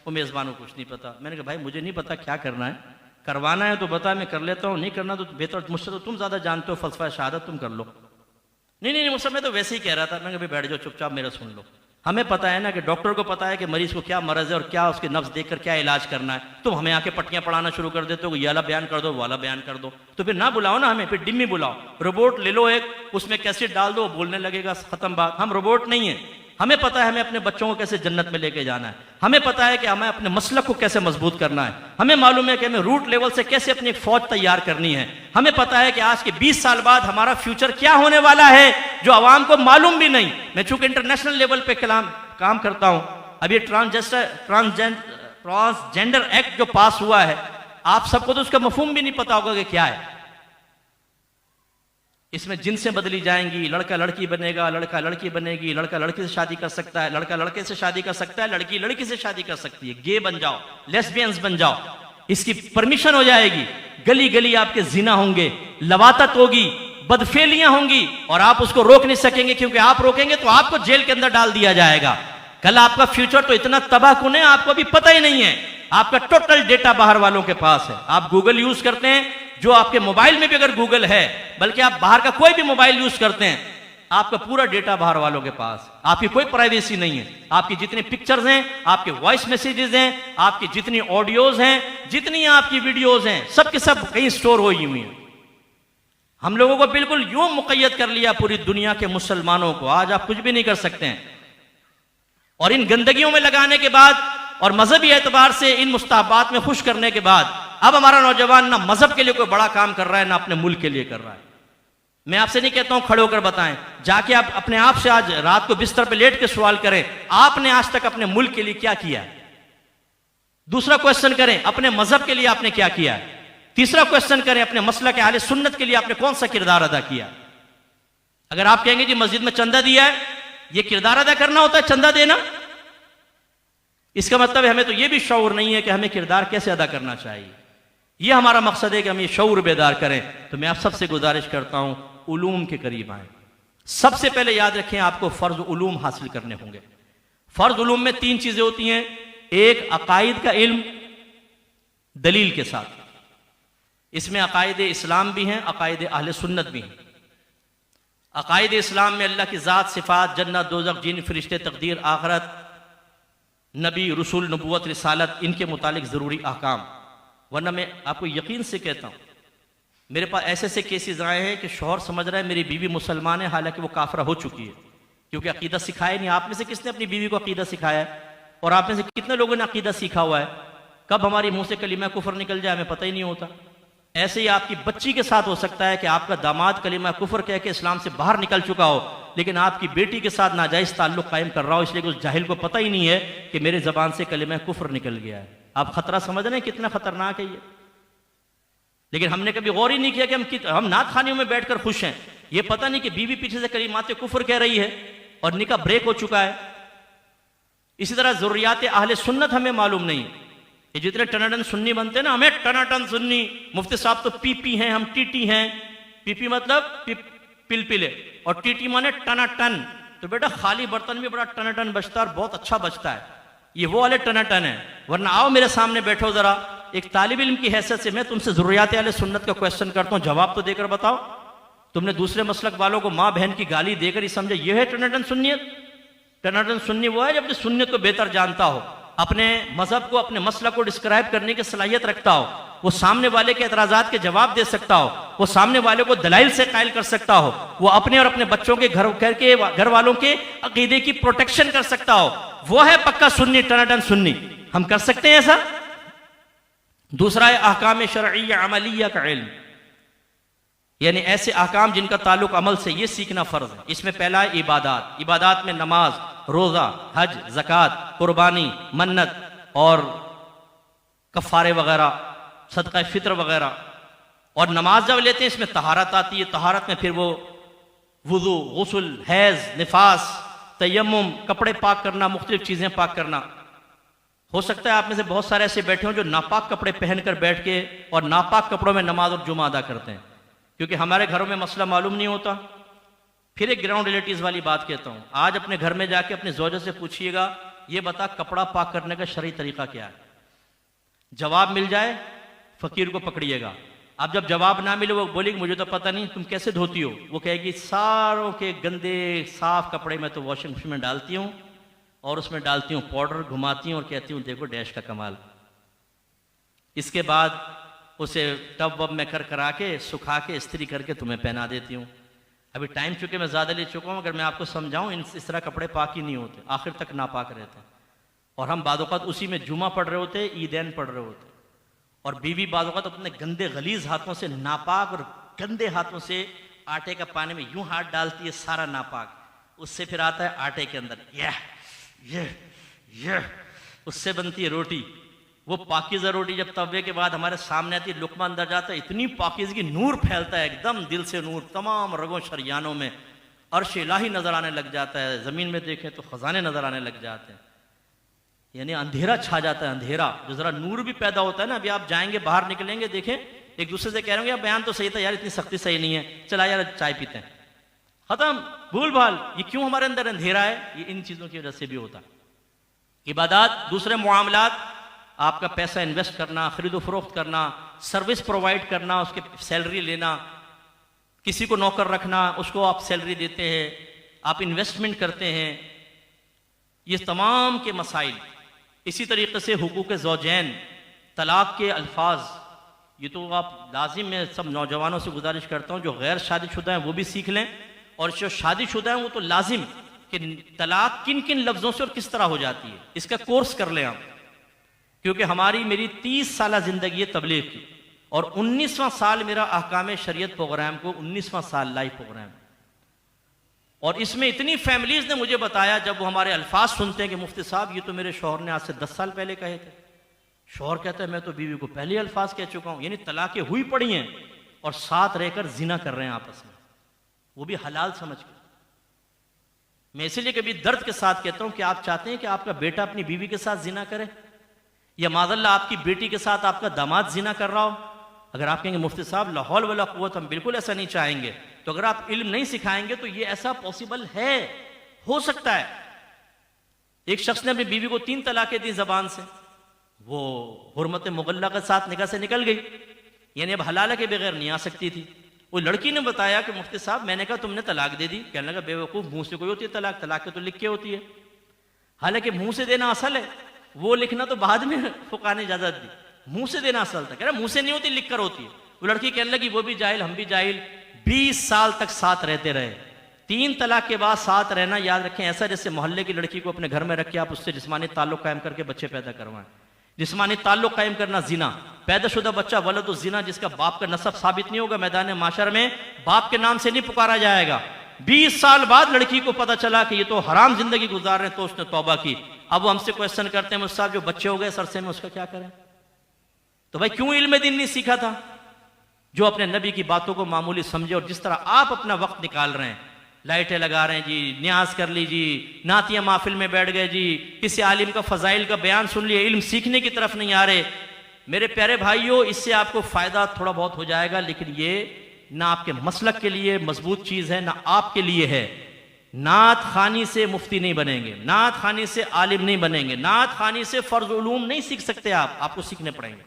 वो मेज़बान को कुछ नहीं पता। मैंने कहा भाई मुझे नहीं पता क्या करना है, करवाना है तो बता, मैं कर लेता हूँ, नहीं करना तो बेहतर, मुझसे तो तुम ज़्यादा जानते हो फ़लसफ़ा शहादत, तुम कर लो। नहीं, मुझसे मैं तो वैसे ही कह रहा था। मैंने कहा बैठ जाओ चुपचाप, मेरा सुन लो। हमें पता है ना कि डॉक्टर को पता है कि मरीज को क्या मरज है और क्या उसके नब्ज देखकर क्या इलाज करना है। तुम हमें आके पट्टियां पढ़ाना शुरू कर देते हो, ये वाला बयान कर दो, वाला बयान कर दो। तो फिर ना बुलाओ ना हमें, फिर डिम्मी बुलाओ, रोबोट ले लो एक, उसमें कैसेट डाल दो, बोलने लगेगा, खत्म बात। हम रोबोट नहीं है, हमें पता है हमें अपने बच्चों को कैसे जन्नत में लेके जाना है, हमें पता है कि हमें अपने मसलक को कैसे मजबूत करना है, हमें मालूम है कि हमें रूट लेवल से कैसे अपनी एक फौज तैयार करनी है, हमें पता है कि आज के 20 साल बाद हमारा फ्यूचर क्या होने वाला है जो आवाम को मालूम भी नहीं। मैं चूंकि इंटरनेशनल लेवल पे काम करता हूं, अब ये ट्रांसजेंडर एक्ट जो पास हुआ है, आप सबको तो उसका मफहूम भी नहीं पता होगा कि क्या है। इसमें जिनसें बदली जाएंगी, लड़का लड़की बनेगा, लड़का लड़की बनेगी, लड़का लड़की से शादी कर सकता है, लड़का लड़के से शादी कर सकता है, लड़की लड़की से शादी कर सकती है, गे बन जाओ, लेस्बियंस बन जाओ, इसकी परमिशन हो जाएगी। गली गली आपके जिना होंगे, लवातत होगी, बदफेलियां होंगी, और आप उसको रोक नहीं सकेंगे, क्योंकि आप रोकेंगे तो आपको जेल के अंदर डाल दिया जाएगा। कल आपका फ्यूचर तो इतना तबाहकुन है, आपको अभी पता ही नहीं है। आपका टोटल डेटा बाहर वालों के पास है। आप गूगल यूज करते हैं, जो आपके मोबाइल में भी अगर गूगल है, बल्कि आप बाहर का कोई भी मोबाइल यूज करते हैं, आपका पूरा डेटा बाहर वालों के पास, आपकी कोई प्राइवेसी नहीं है। आपकी जितनी पिक्चर्स हैं, आपके वॉइस मैसेजेस हैं, आपकी जितनी ऑडियोज हैं, जितनी आपकी वीडियोज हैं, सब के सब कहीं स्टोर हुई हुई हैं। हम लोगों को बिल्कुल यूं मुक़य्यद कर लिया पूरी दुनिया के मुसलमानों को, आज आप कुछ भी नहीं कर सकते हैं। और इन गंदगियों में लगाने के बाद और मजहबी एतबार से इन मुस्ताहबात में खुश करने के बाद, अब हमारा नौजवान ना मजहब के लिए कोई बड़ा काम कर रहा है, ना अपने मुल्क के लिए कर रहा है। मैं आपसे नहीं कहता हूं खड़े होकर बताएं, जाके आप अपने आप से आज रात को बिस्तर पे लेट के सवाल करें, आपने आज तक अपने मुल्क के लिए क्या किया है। दूसरा क्वेश्चन करें, अपने मजहब के लिए आपने क्या किया है। तीसरा क्वेश्चन करें, अपने मसलक अहले सुन्नत के लिए आपने कौन सा किरदार अदा किया। अगर आप कहेंगे जी मस्जिद में चंदा दिया है, ये किरदार अदा करना होता है चंदा देना, इसका मतलब है हमें तो यह भी शऊर नहीं है कि हमें किरदार कैसे अदा करना चाहिए। यह हमारा मकसद है कि हम ये शऊर बेदार करें। तो मैं आप सबसे गुजारिश करता हूं, उलूम के करीब आए। सबसे पहले याद रखें, आपको फर्ज उलूम हासिल करने होंगे। फर्ज उलूम में 3 चीजें होती हैं। एक, अकायद का इल्म दलील के साथ, इसमें अकायद इस्लाम भी हैं, अकायद अहले सुन्नत भी हैं। अकायद इस्लाम में अल्लाह की ज़ात, सिफात, जन्नत, दोज़ख, जिन, फरिश्ते, तकदीर, आखिरत, नबी, रसूल, नबूवत, रिसालत, इनके मुतालिक ज़रूरी अहकाम। वरना मैं आपको यकीन से कहता हूँ, मेरे पास ऐसे ऐसे केसेस आए हैं कि शौहर समझ रहा है मेरी बीवी मुसलमान है, हालांकि वो काफरा हो चुकी है, क्योंकि अकीदा सिखाया नहीं। आप में से किसने अपनी बीवी को अकीदा सिखाया है? और आप में से कितने लोगों ने अकीदा सीखा हुआ है? कब हमारी मुंह से कलीमा कुफर निकल जाए हमें पता ही नहीं होता। ऐसे ही आपकी बच्ची के साथ हो सकता है कि आपका दामाद कलीमा कुफर कह के इस्लाम से बाहर निकल चुका हो, लेकिन आपकी बेटी के साथ नाजायज ताल्लुक कायम कर रहा हो, इसलिए कि उस जाहिल को पता ही नहीं है कि मेरे जबान से कलीमा कुफर निकल गया है। आप खतरा समझ रहे हैं कितना खतरनाक है ये। लेकिन हमने कभी गौर ही नहीं किया कि हम नात खानियों में बैठकर खुश हैं, ये पता नहीं कि बीवी पीछे से कलीमात कुफर कह रही है और निकाह ब्रेक हो चुका है। इसी तरह ज़रूरियात अहले सुन्नत हमें मालूम नहीं। ये जितने टनाटन सुन्नी बनते हैं ना, हमें टनाटन सुन्नी, मुफ्ती साहब तो पीपी हैं, हम टीटी हैं। पीपी मतलब पिलपिले, और टीटी माने टनाटन। तो बेटा खाली बर्तन में बड़ा टनाटन बचता है और बहुत अच्छा बचता है, ये वो वाले टनाटन है। वरना आओ मेरे सामने बैठो जरा, एक तालिब इल्म की हैसियत से मैं तुमसे ज़रूरियात अहले सुन्नत का क्वेश्चन करता हूँ, जवाब तो देकर बताओ। तुमने दूसरे मसलक वालों को माँ बहन की गाली देकर ही समझा यह है टनाटन सुन्नियत? टनाटन सुन्नी वो है जब अपनी सुन्नियत को बेहतर जानता हो, अपने मजहब को, अपने मसलक को डिस्क्राइब करने की सलाहियत रखता हो, वो सामने वाले के एतराजात के जवाब दे सकता हो, वो सामने वाले को दलाइल से कायल कर सकता हो, वो अपने और अपने बच्चों के घर वालों के अकीदे की प्रोटेक्शन कर सकता हो, वो है पक्का सुन्नी, टनाटन सुन्नी। हम कर सकते हैं ऐसा। दूसरा है अहकाम शरइया अमलिया का इल्म, यानी ऐसे अहकाम जिनका ताल्लुक अमल से, ये सीखना फर्ज है। इसमें पहला है इबादात। इबादात में नमाज, रोजा, हज, ज़कात, कुर्बानी, मन्नत और कफ़ारे वगैरह, सदका फित्र वगैरह। और नमाज जब लेते हैं इसमें तहारत आती है, तहारत में फिर वो वुज़ू, गुस्ल, हैज़, निफास, तयम्मुम, कपड़े पाक करना, मुख्तलिफ चीज़ें पाक करना। हो सकता है आप में से बहुत सारे ऐसे बैठे हों जो नापाक कपड़े पहनकर बैठ के और नापाक कपड़ों में नमाज और जुमा अदा करते हैं, क्योंकि हमारे घरों में मसला मालूम नहीं होता। फिर एक ग्राउंड रिलेटिव्स वाली बात कहता हूँ, आज अपने घर में जाके अपने ज़ौजा से पूछिएगा, ये बता कपड़ा पाक करने का शरई तरीका क्या है? जवाब मिल जाए फकीर को पकड़िएगा। अब जब जवाब ना मिले वो बोलेगी मुझे तो पता नहीं, तुम कैसे धोती हो? वो कहेगी सारों के गंदे साफ कपड़े में तो वॉशिंग मशीन में डालती हूँ और उसमें डालती हूँ पाउडर, घुमाती हूँ और कहती हूँ देखो डैश का कमाल। इसके बाद उसे टब वब में करा के सुखा के इस्त्री करके तुम्हें पहना देती हूँ। अभी टाइम चूंकि मैं ज़्यादा ले चुका हूँ, अगर मैं आपको समझाऊँ इस तरह कपड़े पाक ही नहीं होते, आखिर तक नापाक रहते हैं। और हम बादौक़ात उसी में जुमा पढ़ रहे होते, ईदैन पढ़ रहे होते, और बीवी बादौक़ात अपने गंदे गलीज हाथों से, नापाक और गंदे हाथों से आटे का पानी में यूं हाथ डालती है, सारा नापाक, उससे फिर आता है आटे के अंदर ये उससे बनती है रोटी। वो पाकीज़ा रोटी जब तवे के बाद हमारे सामने आती है, लुकमा अंदर जाता है, इतनी पाकीज़गी, नूर फैलता है एकदम दिल से नूर, तमाम रगों शरियानों में अर्श इलाही नजर आने लग जाता है, ज़मीन में देखें तो ख़जाने नजर आने लग जाते हैं, यानी अंधेरा छा जाता है। अंधेरा जो ज़रा नूर भी पैदा होता है ना, अभी आप जाएंगे बाहर निकलेंगे, देखें एक दूसरे से कह रहे हो बयान तो सही था यार, इतनी सख्ती सही नहीं है, चला यार चाय पीते हैं, ख़त्म, भूल भाल। ये क्यों हमारे अंदर अंधेरा है? ये इन चीज़ों की वजह से भी होता है। इबादत, दूसरे मामलात, आपका पैसा इन्वेस्ट करना, खरीदो फरोख्त करना, सर्विस प्रोवाइड करना, उसके सैलरी लेना, किसी को नौकर रखना, उसको आप सैलरी देते हैं, आप इन्वेस्टमेंट करते हैं, ये तमाम के मसाइल। इसी तरीके से हुकूक ज़ौजैन, तलाक के अल्फाज, ये तो आप लाजिम, मैं सब नौजवानों से गुजारिश करता हूँ जो गैर शादीशुदा हैं वो भी सीख लें, और जो शादीशुदा हैं वो तो लाजिम कि तलाक किन किन लफ्ज़ों से और किस तरह हो जाती है, इसका कोर्स कर लें आप। क्योंकि मेरी 30 साल ज़िंदगी है तबलीग की, और 19वां साल मेरा अहकाम शरीयत प्रोग्राम को 19वां साल लाइव प्रोग्राम, और इसमें इतनी फैमिलीज़ ने मुझे बताया जब वो हमारे अल्फाज सुनते हैं कि मुफ्ती साहब ये तो मेरे शौहर ने आज से 10 साल पहले कहे थे। शौहर कहता है मैं तो बीवी को पहले अल्फाज कह चुका हूँ, यानी तलाक़ें हुई पड़ी हैं और साथ रहकर जिना कर रहे हैं आपस में, वो भी हलाल समझ के। मैं इसीलिए कभी दर्द के साथ कहता हूँ कि आप चाहते हैं कि आपका बेटा अपनी बीवी के साथ जिना करे, या माज़ल्ला आपकी बेटी के साथ आपका दामाद जिना कर रहा हो? अगर आप कहेंगे मुफ्ती साहब लाहौल वाला कुव्वत, हम बिल्कुल ऐसा नहीं चाहेंगे, तो अगर आप इल्म नहीं सिखाएंगे तो ये ऐसा पॉसिबल है, हो सकता है। एक शख्स ने अपनी बीवी को 3 तलाक़ें दी ज़बान से, वो हुर्मत मुगल्ला के साथ निकाह से निकल गई, यानी अब हलाला के बगैर नहीं आ सकती थी। वो लड़की ने बताया कि मुफ्ती साहब मैंने कहा तुमने तलाक दे दी। कहने लगा बेवकूफ़, मुंह से कोई होती है तलाक, तलाक के तो लिख के होती है। हालांकि मुंह से देना असल है, वो लिखना तो बाद में फुक़हा ने इजाज़त दी, मुंह से देना असल था। कह रहा मुंह से नहीं होती, लिख कर होती है। वो लड़की कहने लगी वो भी जाहिल, हम भी जाहिल। 20 साल तक साथ रहते रहे। 3 तलाक के बाद साथ रहना, याद रखें, ऐसा जैसे मोहल्ले की लड़की को अपने घर में रख के आप उससे जिस्मानी ताल्लुक कायम करके बच्चे पैदा करवाएं। जिस्मानी ताल्लुक कायम करना जिना, पैदाशुदा बच्चा वलद जिना, जिसका बाप का नसब साबित नहीं होगा, मैदान माशर में बाप के नाम से नहीं पुकारा जाएगा। 20 साल बाद लड़की को पता चला कि ये तो हराम जिंदगी गुजार रहे हैं, तो उसने तौबा की। अब वो हमसे क्वेश्चन करते हैं मुझसे साहब जो बच्चे हो गए सरसे में, उसका क्या करें? तो भाई क्यों इल्म दीन नहीं सीखा था? जो अपने नबी की बातों को मामूली समझे, और जिस तरह आप अपना वक्त निकाल रहे हैं, लाइटें लगा रहे हैं जी, न्याज कर लीजिए, नातिया महफिल में बैठ गए जी, किसी आलिम का फजाइल का बयान सुन लिए, इल्म सीखने की तरफ नहीं आ रहे। मेरे प्यारे भाइयों, इससे आपको फायदा थोड़ा बहुत हो जाएगा, लेकिन ये ना आपके मसलक के लिए मजबूत चीज है, ना आपके लिए है। नात खानी से मुफ्ती नहीं बनेंगे, नात खानी से आलिम नहीं बनेंगे, नात खानी से फर्ज उलूम नहीं सीख सकते आपको सीखने पड़ेंगे।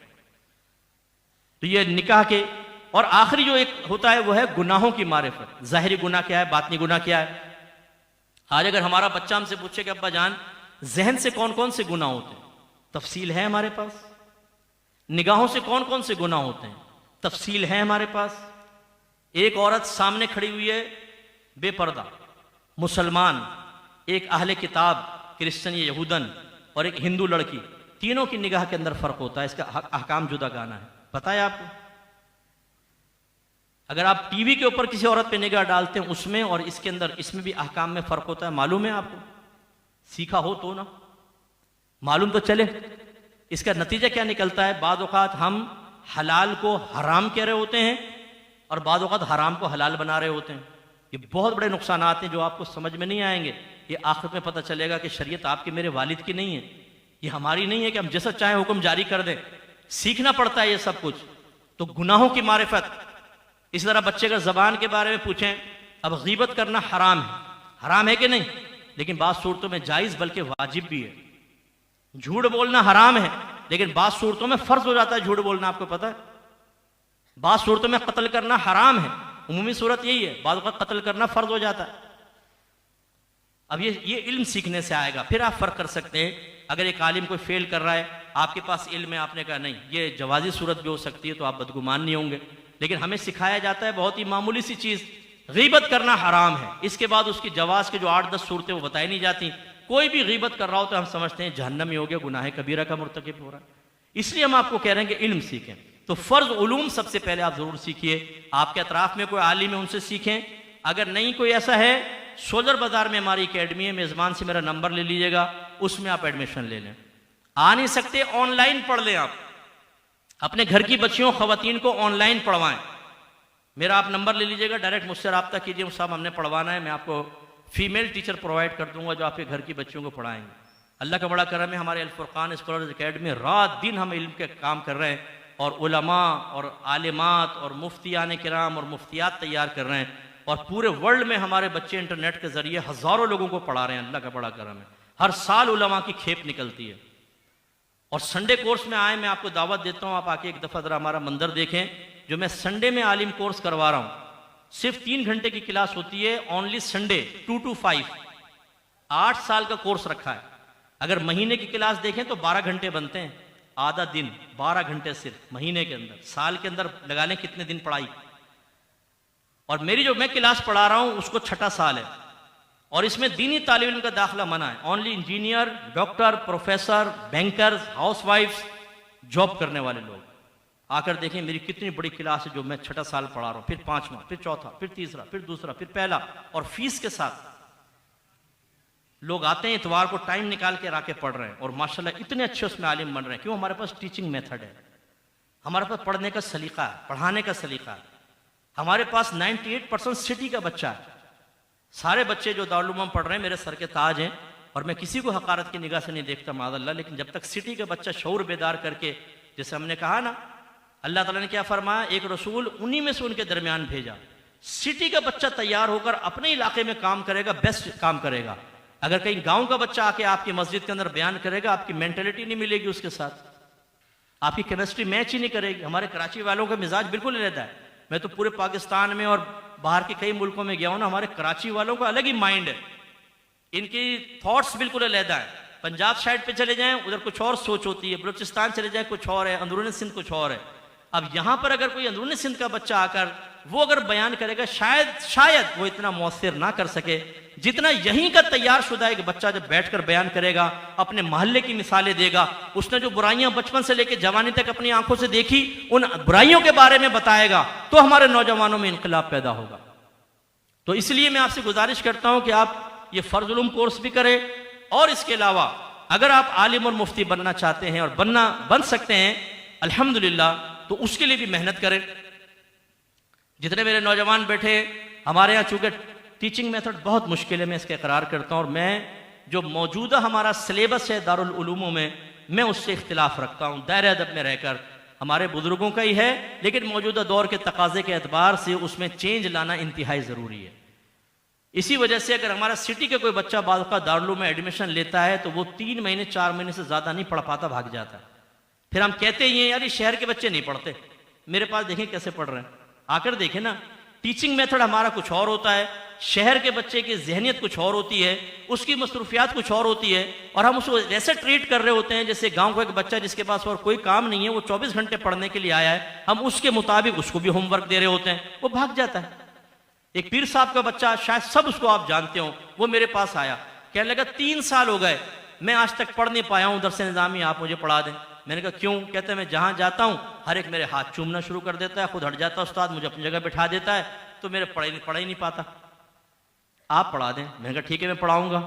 तो ये निकाह के और आखिरी जो एक होता है वो है गुनाहों की मारिफत। ज़ाहिरी गुनाह क्या है, बातनी गुनाह क्या है। आज अगर हमारा बच्चा हमसे पूछे कि अब्बा जान जहन से कौन कौन से गुनाह होते हैं, तफसील है हमारे पास। निगाहों से कौन कौन से गुनाह होते हैं, तफसील है हमारे पास। एक औरत सामने खड़ी हुई है बेपर्दा, मुसलमान, एक अहले किताब क्रिश्चियन या यहूदन, और एक हिंदू लड़की, तीनों की निगाह के अंदर फर्क होता है। इसका अहकाम जुदा गाना है, पता है आपको। अगर आप टीवी के ऊपर किसी औरत पे निगाह डालते हैं उसमें और इसके अंदर, इसमें भी अहकाम में फर्क होता है। मालूम है आपको? सीखा हो तो ना, मालूम तो चले। इसका नतीजा क्या निकलता है, बाद औक़ात हम हलाल को हराम कह रहे होते हैं और बाद औक़ात हराम को हलाल बना रहे होते हैं। ये बहुत बड़े नुकसानात हैं जो आपको समझ में नहीं आएंगे। ये आखिरत में पता चलेगा कि शरीयत आपकी मेरे वालिद की नहीं है, ये हमारी नहीं है कि हम जैसा चाहें हुक्म जारी कर दें। सीखना पड़ता है ये सब कुछ। तो गुनाहों की मारिफत। इस तरह बच्चे का ज़बान के बारे में पूछें, अब गीबत करना हराम है कि नहीं, लेकिन बात सूरतों में जायज़ बल्कि वाजिब भी है। झूठ बोलना हराम है, लेकिन बात सूरतों में फ़र्ज हो जाता है झूठ बोलना, आपको पता है। बात सूरतों में कत्ल करना हराम है, उमूमी सूरत यही है, बाद वक़्त कत्ल करना फ़र्ज हो जाता है। अब ये इल्म सीखने से आएगा, फिर आप फ़र्क कर सकते हैं। अगर एक आलिम कोई फेल कर रहा है, आपके पास इल्म है, आपने कहा नहीं ये जवाजी सूरत भी हो सकती है, तो आप बदगुमान नहीं होंगे। लेकिन हमें सिखाया जाता है बहुत ही मामूली सी चीज़, गीबत करना हराम है, इसके बाद उसकी जवाज़ के जो 8-10 सूरतें वो बताई नहीं जाती। कोई भी गीबत कर रहा हो तो हम समझते हैं जहन्नमी हो गया, गुनाह कबीरा का मुर्तकिब हो रहा है। इसलिए हम आपको कह रहे हैं कि इल्म सीखें। तो फ़र्ज उलूम सबसे पहले आप ज़रूर सीखिए। आपके अतराफ़ में कोई आलिम है उनसे सीखें, अगर नहीं कोई ऐसा है, सोलर बाज़ार में हमारी अकेडमी है, मेज़बान से मेरा नंबर ले लीजिएगा, उसमें आप एडमिशन ले लें। आ नहीं सकते, ऑनलाइन पढ़ लें। आप अपने घर की बच्चियों ख़वातीन को ऑनलाइन पढ़वाएं। मेरा आप नंबर ले लीजिएगा, डायरेक्ट मुझसे रब्ता कीजिए, साहब हमने पढ़वाना है, मैं आपको फीमेल टीचर प्रोवाइड कर दूंगा जो आपके घर की बच्चियों को पढ़ाएंगे। अल्लाह का बड़ा करम है, हमारे अल-फुरक़ान स्कॉलर्स अकेडमी रात दिन हम इल्म के काम कर रहे हैं और उलमा और आलिमात और मुफ्तियान किराम और मुफ्तियात तैयार कर रहे हैं, और पूरे वर्ल्ड में हमारे बच्चे इंटरनेट के ज़रिए हज़ारों लोगों को पढ़ा रहे हैं। अल्लाह का बड़ा करम है, हर साल उलमा की खेप निकलती है। और संडे कोर्स में आए, मैं आपको दावत देता हूँ, आप आके एक दफ़ा ज़रा हमारा मंदिर देखें। जो मैं संडे में आलिम कोर्स करवा रहा हूँ, सिर्फ 3 घंटे की क्लास होती है, ओनली संडे 2 to 5, 8 साल का कोर्स रखा है। अगर महीने की क्लास देखें तो 12 घंटे बनते हैं, आधा दिन 12 घंटे सिर्फ महीने के अंदर। साल के अंदर लगा लें कितने दिन पढ़ाई। और मेरी जो मैं क्लास पढ़ा रहा हूँ उसको 6ठा साल है, और इसमें दीनी तालिब इल्म का दाखिला मना है। Only engineer, doctor, professor, bankers, हाउसवाइफ्स, जॉब करने वाले लोग आकर देखें मेरी कितनी बड़ी क्लास है जो मैं 6ठा साल पढ़ा रहा हूँ, फिर 5वां, फिर चौथा, फिर तीसरा, फिर दूसरा, फिर पहला, और फीस के साथ। लोग आते हैं इतवार को टाइम निकाल के आके पढ़ रहे हैं, और माशाल्लाह इतने अच्छे उसमें आलिम बन रहे हैं। क्यों? हमारे पास टीचिंग मेथड है, हमारे पास पढ़ने का सलीका है, पढ़ाने का सलीका है। हमारे पास 98% सिटी का बच्चा है। सारे बच्चे जो दारुल उलूम पढ़ रहे हैं मेरे सर के ताज हैं, और मैं किसी को हकारत की निगाह से नहीं देखता माज़अल्लाह। लेकिन जब तक सिटी का बच्चा शऊर बेदार करके, जैसे हमने कहा ना, अल्लाह ताला ने क्या फरमाया, एक रसूल उन्हीं में से उनके दरमियान भेजा। सिटी का बच्चा तैयार होकर अपने इलाके में काम करेगा, बेस्ट काम करेगा। अगर कहीं गांव का बच्चा आके आपकी मस्जिद के अंदर बयान करेगा, आपकी मेंटेलिटी नहीं मिलेगी उसके साथ, आपकी केमिस्ट्री मैच ही नहीं करेगी। हमारे कराची वालों का मिजाज बिल्कुल अलग है। मैं तो पूरे पाकिस्तान में और बाहर के कई मुल्कों में गया हूं ना, हमारे कराची वालों का अलग ही माइंड है, इनकी थॉट्स बिल्कुल अलग है। पंजाब साइड पे चले जाएं उधर कुछ और सोच होती है, बलूचिस्तान चले जाएं कुछ और है, अंदरूनी सिंध कुछ और है। अब यहां पर अगर कोई अंदरूनी सिंध का बच्चा आकर वो अगर बयान करेगा, शायद वो इतना मौसर ना कर सके जितना यहीं का तैयार शुदा एक बच्चा जब बैठकर बयान करेगा, अपने मोहल्ले की मिसालें देगा, उसने जो बुराइयां बचपन से लेकर जवानी तक अपनी आंखों से देखी उन बुराइयों के बारे में बताएगा, तो हमारे नौजवानों में इनकलाब पैदा होगा। तो इसलिए मैं आपसे गुजारिश करता हूं कि आप ये फर्ज उलूम कोर्स भी करें, और इसके अलावा अगर आप आलिम और मुफ्ती बनना चाहते हैं और बन सकते हैं अल्हम्दुलिल्लाह, तो उसके लिए भी मेहनत करें। जितने मेरे नौजवान बैठे, हमारे यहाँ चूंकि टीचिंग मेथड बहुत मुश्किल है, मैं इसका इकरार करता हूँ, और मैं जो मौजूदा हमारा सिलेबस है दारुल उलूमों में, मैं उससे इख्तिलाफ रखता हूँ। दायरे अदब में रहकर हमारे बुजुर्गों का ही है, लेकिन मौजूदा दौर के तकाजे के एतबार से उसमें चेंज लाना इंतहाई ज़रूरी है। इसी वजह से अगर हमारा सिटी का कोई बच्चा बाद का दारुल उलूम में एडमिशन लेता है तो वो 3 महीने 4 महीने से ज़्यादा नहीं पढ़ पाता, भाग जाता है। फिर हम कहते ही हैं यार ये शहर के बच्चे नहीं पढ़ते, मेरे पास देखें कैसे पढ़ रहे हैं, आकर देखें ना। टीचिंग मेथड हमारा कुछ और होता है, शहर के बच्चे की जहनियत कुछ और होती है, उसकी मसरूफियात कुछ और होती है, और हम उसको ऐसे ट्रीट कर रहे होते हैं जैसे गांव का एक बच्चा जिसके पास और कोई काम नहीं है, वो 24 घंटे पढ़ने के लिए आया है, हम उसके मुताबिक उसको भी होमवर्क दे रहे होते हैं, वो भाग जाता है। एक पीर साहब का बच्चा, शायद सब उसको आप जानते हो, वो मेरे पास आया, कहने लगा 3 साल हो गए मैं आज तक पढ़ नहीं पाया हूं दरस निज़ामी, आप मुझे पढ़ा दें। मैंने कहा क्यों? कहते हैं मैं जहां जाता हूं हर एक मेरे हाथ चूमना शुरू कर देता है, खुद हट जाता है उस्ताद, मुझे अपनी जगह बिठा देता है, तो मेरे पढ़ ही नहीं पाता, आप पढ़ा दें। मैंने कहा ठीक है मैं पढ़ाऊंगा,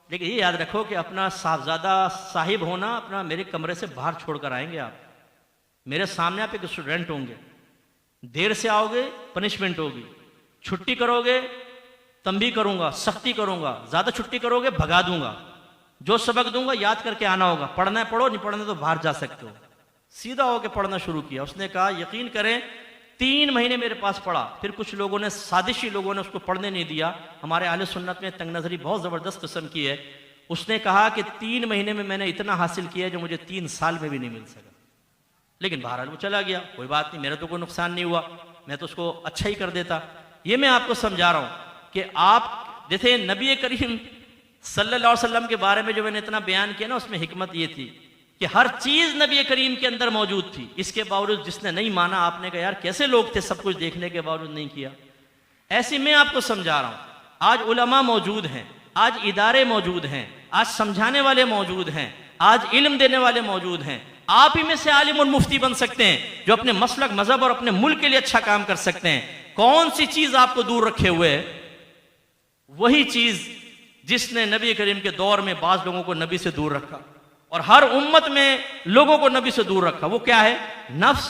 लेकिन ये याद रखो कि अपना साहबजादा साहिब होना अपना मेरे कमरे से बाहर छोड़कर आएंगे आप, मेरे सामने आप एक स्टूडेंट होंगे, देर से आओगे पनिशमेंट होगी, छुट्टी करोगे तंबी करूंगा, सख्ती करूंगा, ज्यादा छुट्टी करोगे भगा दूंगा, जो सबक दूंगा याद करके आना होगा, पढ़ना है पढ़ो, नहीं पढ़ना तो बाहर जा सकते हो। सीधा होकर पढ़ना शुरू किया। उसने कहा यकीन करें 3 महीने मेरे पास पढ़ा, फिर कुछ लोगों ने, साजिशी लोगों ने उसको पढ़ने नहीं दिया। हमारे आले सुन्नत में तंग नजरी बहुत जबरदस्त किस्म की है। उसने कहा कि 3 महीने में मैंने इतना हासिल किया जो मुझे 3 साल में भी नहीं मिल सका, लेकिन बहरहाल वो चला गया, कोई बात नहीं, मेरा तो कोई नुकसान नहीं हुआ, मैं तो उसको अच्छा ही कर देता। ये मैं आपको समझा रहा हूं कि आप जैसे नबी करीम सल्लल्लाहु अलैहि वसल्लम के बारे में जो मैंने इतना बयान किया ना, उसमें हिकमत ये थी कि हर चीज नबी करीम के अंदर मौजूद थी। इसके बावजूद जिसने नहीं माना, आपने कहा यार कैसे लोग थे, सब कुछ देखने के बावजूद नहीं किया। ऐसे मैं आपको समझा रहा हूं, आज उलमा मौजूद हैं, आज इदारे मौजूद हैं, आज समझाने वाले मौजूद हैं, आज इल्म देने वाले मौजूद हैं। आप ही में से आलिम और मुफ्ती बन सकते हैं जो अपने मसलक मजहब और अपने मुल्क के लिए अच्छा काम कर सकते हैं। कौन सी चीज आपको दूर रखे हुए है? वही चीज जिसने नबी करीम के दौर में बाज लोगों को नबी से दूर रखा और हर उम्मत में लोगों को नबी से दूर रखा। वो क्या है? नफ्स,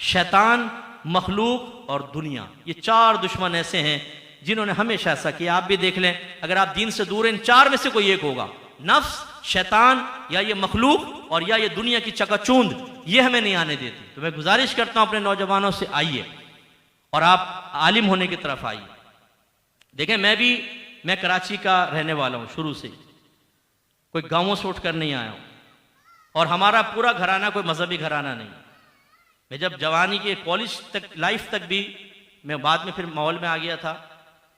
शैतान, मखलूक और दुनिया। ये 4 दुश्मन ऐसे हैं जिन्होंने हमेशा ऐसा किया। आप भी देख लें, अगर आप दीन से दूर हैं, इन 4 में से कोई एक होगा, नफ्स, शैतान, या ये मखलूक, और या ये दुनिया की चकाचूंद, ये हमें नहीं आने देती। तो मैं गुजारिश करता हूं अपने नौजवानों से, आइए और आप आलिम होने की तरफ आइए। देखें, मैं कराची का रहने वाला हूं, शुरू से कोई गांवों से उठकर नहीं आया हूं, और हमारा पूरा घराना कोई मजहबी घराना नहीं। मैं जब जवानी के कॉलेज तक लाइफ तक भी, मैं बाद में फिर माहौल में आ गया था।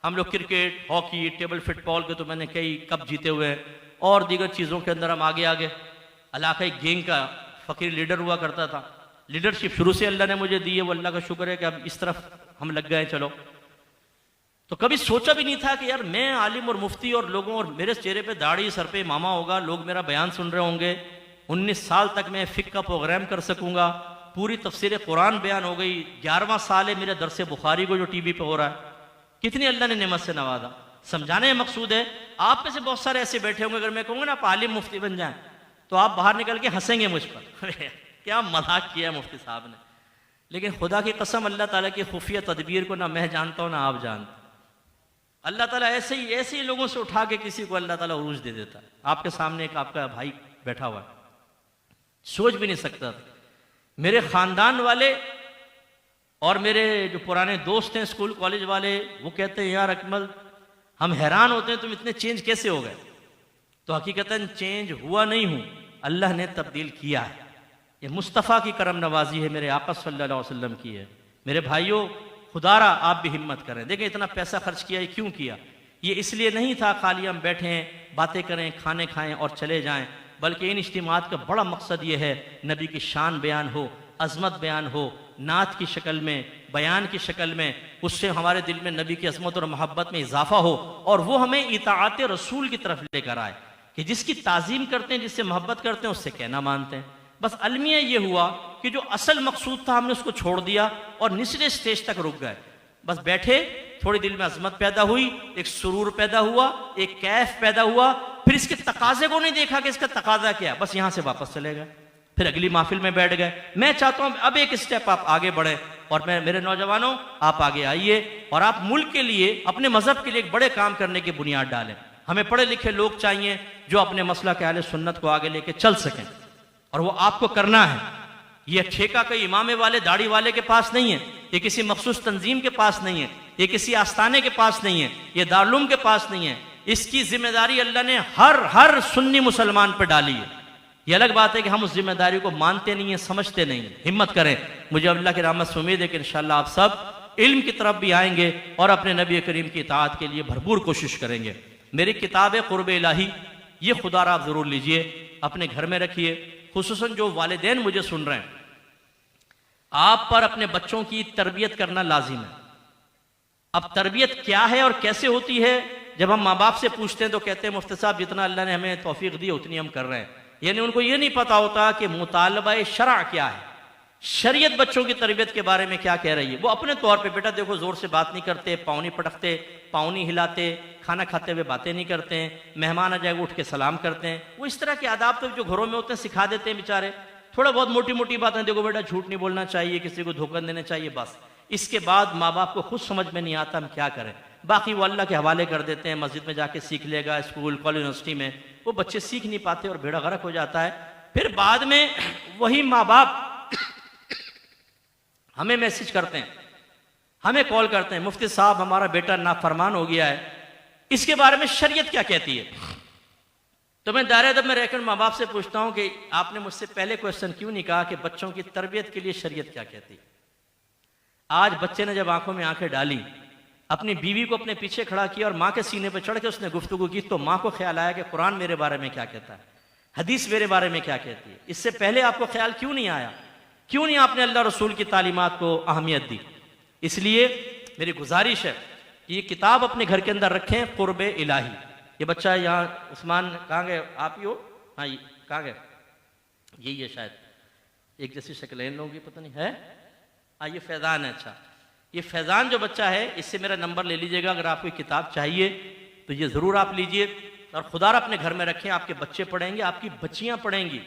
हम लोग क्रिकेट, हॉकी, टेबल फुटबॉल के तो मैंने कई कप जीते हुए हैं, और दीगर चीज़ों के अंदर हम आगे इलाकाई गैंग का फ़कीर लीडर हुआ करता था। लीडरशिप शुरू से अल्लाह ने मुझे दी है, वो अल्लाह का शुक्र है कि अब इस तरफ हम लग गए। चलो, तो कभी सोचा भी नहीं था कि यार मैं आलिम और मुफ्ती, और लोगों, और मेरे चेहरे पे दाढ़ी, सर पे मामा होगा, लोग मेरा बयान सुन रहे होंगे, 19 साल तक मैं फ़िक़्ह का प्रोग्राम कर सकूंगा, पूरी तफसीर कुरान बयान हो गई, 11वां साल है मेरे दरसे बुखारी को जो टीवी पे हो रहा है। कितनी अल्लाह ने नेमत से नवाजा। समझाने में मकसूद है, आप में से बहुत सारे ऐसे बैठे होंगे, अगर मैं कहूँगा ना आप आलिम मुफ्ती बन जाएं, तो आप बाहर निकल के हंसेंगे मुझ पर क्या मजाक किया है मुफ्ती साहब ने। लेकिन खुदा की कसम, अल्लाह ताला की खुफिया तदबीर को ना मैं जानता हूँ ना आप जानते। अल्लाह ताला ऐसे ही लोगों से उठा के किसी को अल्लाह ताला उरूज दे देता है। आपके सामने एक आपका भाई बैठा हुआ है, सोच भी नहीं सकता। मेरे खानदान वाले और मेरे जो पुराने दोस्त हैं स्कूल कॉलेज वाले, वो कहते हैं यार अकमल, हम हैरान होते हैं तुम इतने चेंज कैसे हो गए। तो हकीकतन चेंज हुआ नहीं हूं, अल्लाह ने तब्दील किया है। ये मुस्तफ़ा की करम नवाजी है, मेरे आका सल्लल्लाहु अलैहि वसल्लम की है। मेरे भाइयों, खुदारा आप भी हिम्मत करें। देखें, इतना पैसा खर्च किया, ये क्यों किया? ये इसलिए नहीं था खाली हम बैठें, बातें करें, खाने खाएं और चले जाएं, बल्कि इन इज्तिमात का बड़ा मकसद ये है नबी की शान बयान हो, अजमत बयान हो, नात की शक्ल में, बयान की शक्ल में, उससे हमारे दिल में नबी की अजमत और मोहब्बत में इजाफा हो, और वो हमें इताअत रसूल की तरफ लेकर आए कि जिसकी ताज़ीम करते हैं, जिससे मोहब्बत करते हैं, उससे कहना मानते हैं। बस अलमिया ये हुआ कि जो असल मकसूद था हमने उसको छोड़ दिया और निचले स्टेज तक रुक गए। बस बैठे, थोड़ी दिल में अजमत पैदा हुई, एक सुरूर पैदा हुआ, एक कैफ पैदा हुआ, फिर इसके तकाजे को नहीं देखा कि इसका तकाजा क्या, बस यहां से वापस चले गए, फिर अगली महफिल में बैठ गए। मैं चाहता हूं अब एक स्टेप आप आगे बढ़े, और मैं मेरे नौजवानों, आप आगे आइए और आप मुल्क के लिए, अपने मजहब के लिए एक बड़े काम करने की बुनियाद डालें। हमें पढ़े लिखे लोग चाहिए जो अपने मसला के अहले सुन्नत को आगे लेके चल सकें, और वो आपको करना है। ये ठेका कोई इमामे वाले, दाढ़ी वाले के पास नहीं है, ये किसी मखसूस तंजीम के पास नहीं है, ये किसी आस्थाने के पास नहीं है, ये दारुल के पास नहीं है। इसकी जिम्मेदारी अल्लाह ने हर सुन्नी मुसलमान पर डाली है। ये अलग बात है कि हम उस जिम्मेदारी को मानते नहीं हैं, समझते नहीं हैं। हिम्मत करें, मुझे अल्लाह की रहमत से उम्मीद है कि इंशाअल्लाह आप सब इल्म की तरफ भी आएंगे और अपने नबी करीम की इताअत के लिए भरपूर कोशिश करेंगे। मेरी किताब है क़ुर्ब इलाही, ये खुदा आप ज़रूर लीजिए, अपने घर में रखिए। खुसूसन जो वालिदैन मुझे सुन रहे हैं, आप पर अपने बच्चों की तरबियत करना लाजिम है। अब तरबियत क्या है और कैसे होती है, जब हम माँ बाप से पूछते हैं तो कहते हैं मुफ्ती साहब जितना अल्लाह ने हमें तौफीक दी उतनी हम कर रहे हैं। यानी उनको ये नहीं पता होता कि मुतालबा शरअ क्या है, शरीयत बच्चों की तरबियत के बारे में क्या कह रही है। वो अपने तौर पे बेटा देखो जोर से बात नहीं करते, पाँव नहीं पटकते, पाँव नहीं हिलाते, खाना खाते हुए बातें नहीं करते हैं, मेहमान आ जाएगा उठ के सलाम करते हैं। वो इस तरह के आदाब तो जो घरों में होते हैं सिखा देते हैं बेचारे। थोड़ा बहुत मोटी मोटी बातें, देखो बेटा झूठ नहीं बोलना चाहिए, किसी को धोखा देना चाहिए, बस। इसके बाद माँ बाप को खुद समझ में नहीं आता हम क्या करें, बाकी वो अल्लाह के हवाले कर देते हैं। मस्जिद में जाके सीख लेगा, स्कूल कॉलेज यूनिवर्सिटी में वो बच्चे सीख नहीं पाते और बेड़ा गर्क हो जाता है। फिर बाद में वही माँ बाप हमें मैसेज करते हैं, हमें कॉल करते हैं, मुफ्ती साहब हमारा बेटा नाफरमान हो गया है, इसके बारे में शरीयत क्या कहती है। तो मैं दायरे अदब में रहकर माँ बाप से पूछता हूं कि आपने मुझसे पहले क्वेश्चन क्यों नहीं कहा कि बच्चों की तरबियत के लिए शरीयत क्या कहती है। आज बच्चे ने जब आंखों में आंखें डाली, अपनी बीवी को अपने पीछे खड़ा किया और माँ के सीने पर चढ़ के उसने गुफ्तगू की, तो माँ को ख्याल आया कि कुरान मेरे बारे में क्या कहता है, हदीस मेरे बारे में क्या कहती है। इससे पहले आपको ख्याल क्यों नहीं आया, क्यों नहीं आपने अल्लाह रसूल की तालीमात को अहमियत दी। इसलिए मेरी गुजारिश है कि ये किताब अपने घर के अंदर रखें, क़ुर्ब इलाही। ये बच्चा यहाँ उस्मान कहाँ गए, आप ही हो? हाँ ये कहाँ गए, यही है शायद, एक जैसी शक्ल इन लोगों की पता नहीं है। हाँ ये फैज़ान है। अच्छा, ये फैज़ान जो बच्चा है, इससे मेरा नंबर ले लीजिएगा। अगर आपको किताब चाहिए तो ये ज़रूर आप लीजिए और खुदारा अपने घर में रखें। आपके बच्चे पढ़ेंगे, आपकी बच्चियाँ पढ़ेंगी,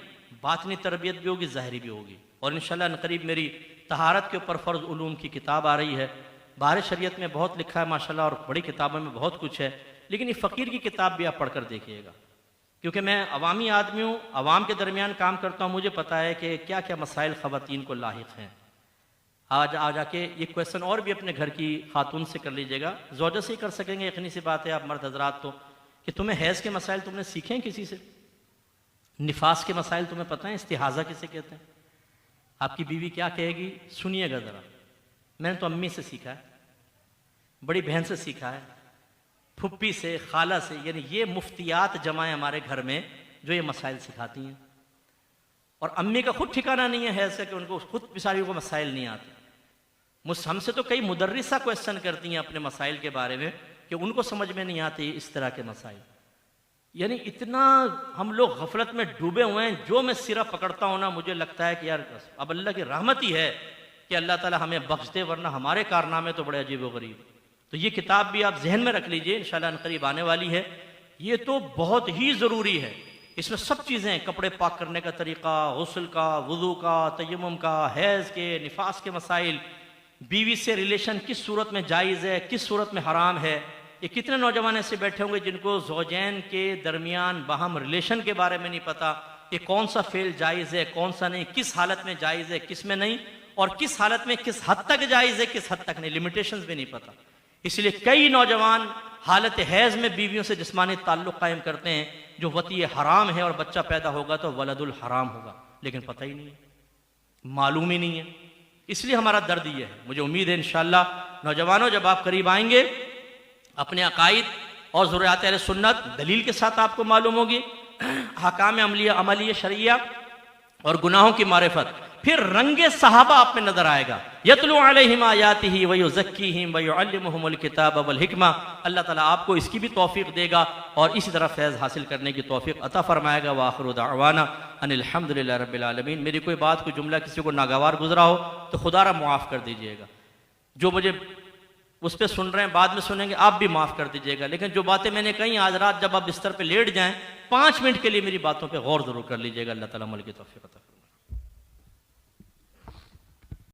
बातनी तरबियत भी होगी, ज़ाहिरी भी होगी। और इंशाअल्लाह करीब मेरी तहारत के ऊपर फ़र्ज़ उलूम की किताब आ रही है। बाहर शरीयत में बहुत लिखा है माशाल्लाह, और बड़ी किताबों में बहुत कुछ है, लेकिन ये फ़कीर की किताब भी आप पढ़कर देखिएगा। क्योंकि मैं अवामी आदमी हूँ, अवाम के दरमियान काम करता हूँ, मुझे पता है कि क्या क्या मसाइल ख़वातीन को लाहिक़ हैं। आज आ जाके ये क्वेश्चन और भी अपने घर की खातून से कर लीजिएगा, ज़ौजा से ही कर सकेंगे, यकीनी सी बात है आप मर्द हज़रात तो, कि तुम्हें हैज़ के मसाइल तुमने सीखे हैं किसी से, निफास के मसाइल तुम्हें पता है, इस्तिहाज़ा किसे कहते हैं। आपकी बीवी क्या कहेगी सुनिएगा ज़रा। मैंने तो अम्मी से सीखा है, बड़ी बहन से सीखा है, फुप्पी से, खाला से, यानी ये मुफ्तियात जमाएं हमारे घर में जो ये मसाइल सिखाती हैं। और अम्मी का खुद ठिकाना नहीं है हैज़ का कि उनको खुद बेचारियों को मसाइल नहीं आते। हमसे तो कई मुदर्रिसा क्वेश्चन करती हैं अपने मसाइल के बारे में कि उनको समझ में नहीं आते इस तरह के मसाइल। यानी इतना हम लोग गफलत में डूबे हुए हैं। जो मैं सिरा पकड़ता हूँ ना, मुझे लगता है कि यार अब अल्लाह की रहमत ही है कि अल्लाह ताला हमें बख्श दे, वरना हमारे कारनामे तो बड़े अजीब व गरीब। तो ये किताब भी आप जहन में रख लीजिए, इंशाअल्लाह करीब आने वाली है। ये तो बहुत ही ज़रूरी है, इसमें सब चीज़ें, कपड़े पाक करने का तरीक़ा, गुस्ल का, वुज़ू का, तयम्मुम का, हैज़ के, निफास के मसाइल, बीवी से रिलेशन किस सूरत में जायज़ है, किस सूरत में हराम है। ये कितने नौजवान ऐसे बैठे होंगे जिनको ज़ौजैन के दरमियान बाहम रिलेशन के बारे में नहीं पता कि कौन सा फ़ेल जायज़ है, कौन सा नहीं, किस हालत में जायज़ है, किस में नहीं, और किस हालत में किस हद तक जायज़ है, किस हद तक नहीं, लिमिटेशंस भी नहीं पता। इसलिए कई नौजवान हालत हैज़ में बीवियों से जिस्मानी ताल्लुक़ कायम करते हैं, जो वती हराम है, और बच्चा पैदा होगा तो वलदुल हराम होगा, लेकिन पता ही नहीं है, मालूम ही नहीं है। इसलिए हमारा दर्द ये है। मुझे उम्मीद है इंशाअल्लाह नौजवानों जब आप करीब आएंगे, अपने अकायद और ज़रूरियात अहले सुन्नत दलील के साथ आपको मालूम होगी, हकाम अमलिया शरिया और गुनाहों की मारिफत, फिर रंगे सहाबा आप में नजर आएगा। यतलू अलैहिम आयातिही व युज़क्कीहिम व युअल्लिमुहुमुल किताब वल हिकमा। अल्लाह ताला आपको इसकी भी तौफीक देगा और इसी तरह फैज़ हासिल करने की तौफीक अता फरमाएगा। व आखिरु दाअवाना अनिल हम्दुलिल्लाहि रब्बिल आलमीन। मेरी कोई बात, कोई जुमला किसी को नागवार गुजरा हो तो खुदारा मुआफ़ कर दीजिएगा। जो मुझे उस पर सुन रहे हैं, बाद में सुनेंगे, आप भी माफ़ कर दीजिएगा। लेकिन जो बातें मैंने कही आज रात, जब आप बिस्तर पर लेट जाएँ 5 मिनट के लिए मेरी बातों पर गौर ज़रूर कर लीजिएगा। अल्लाह ताला अमल की तौफीक अता फरमाए।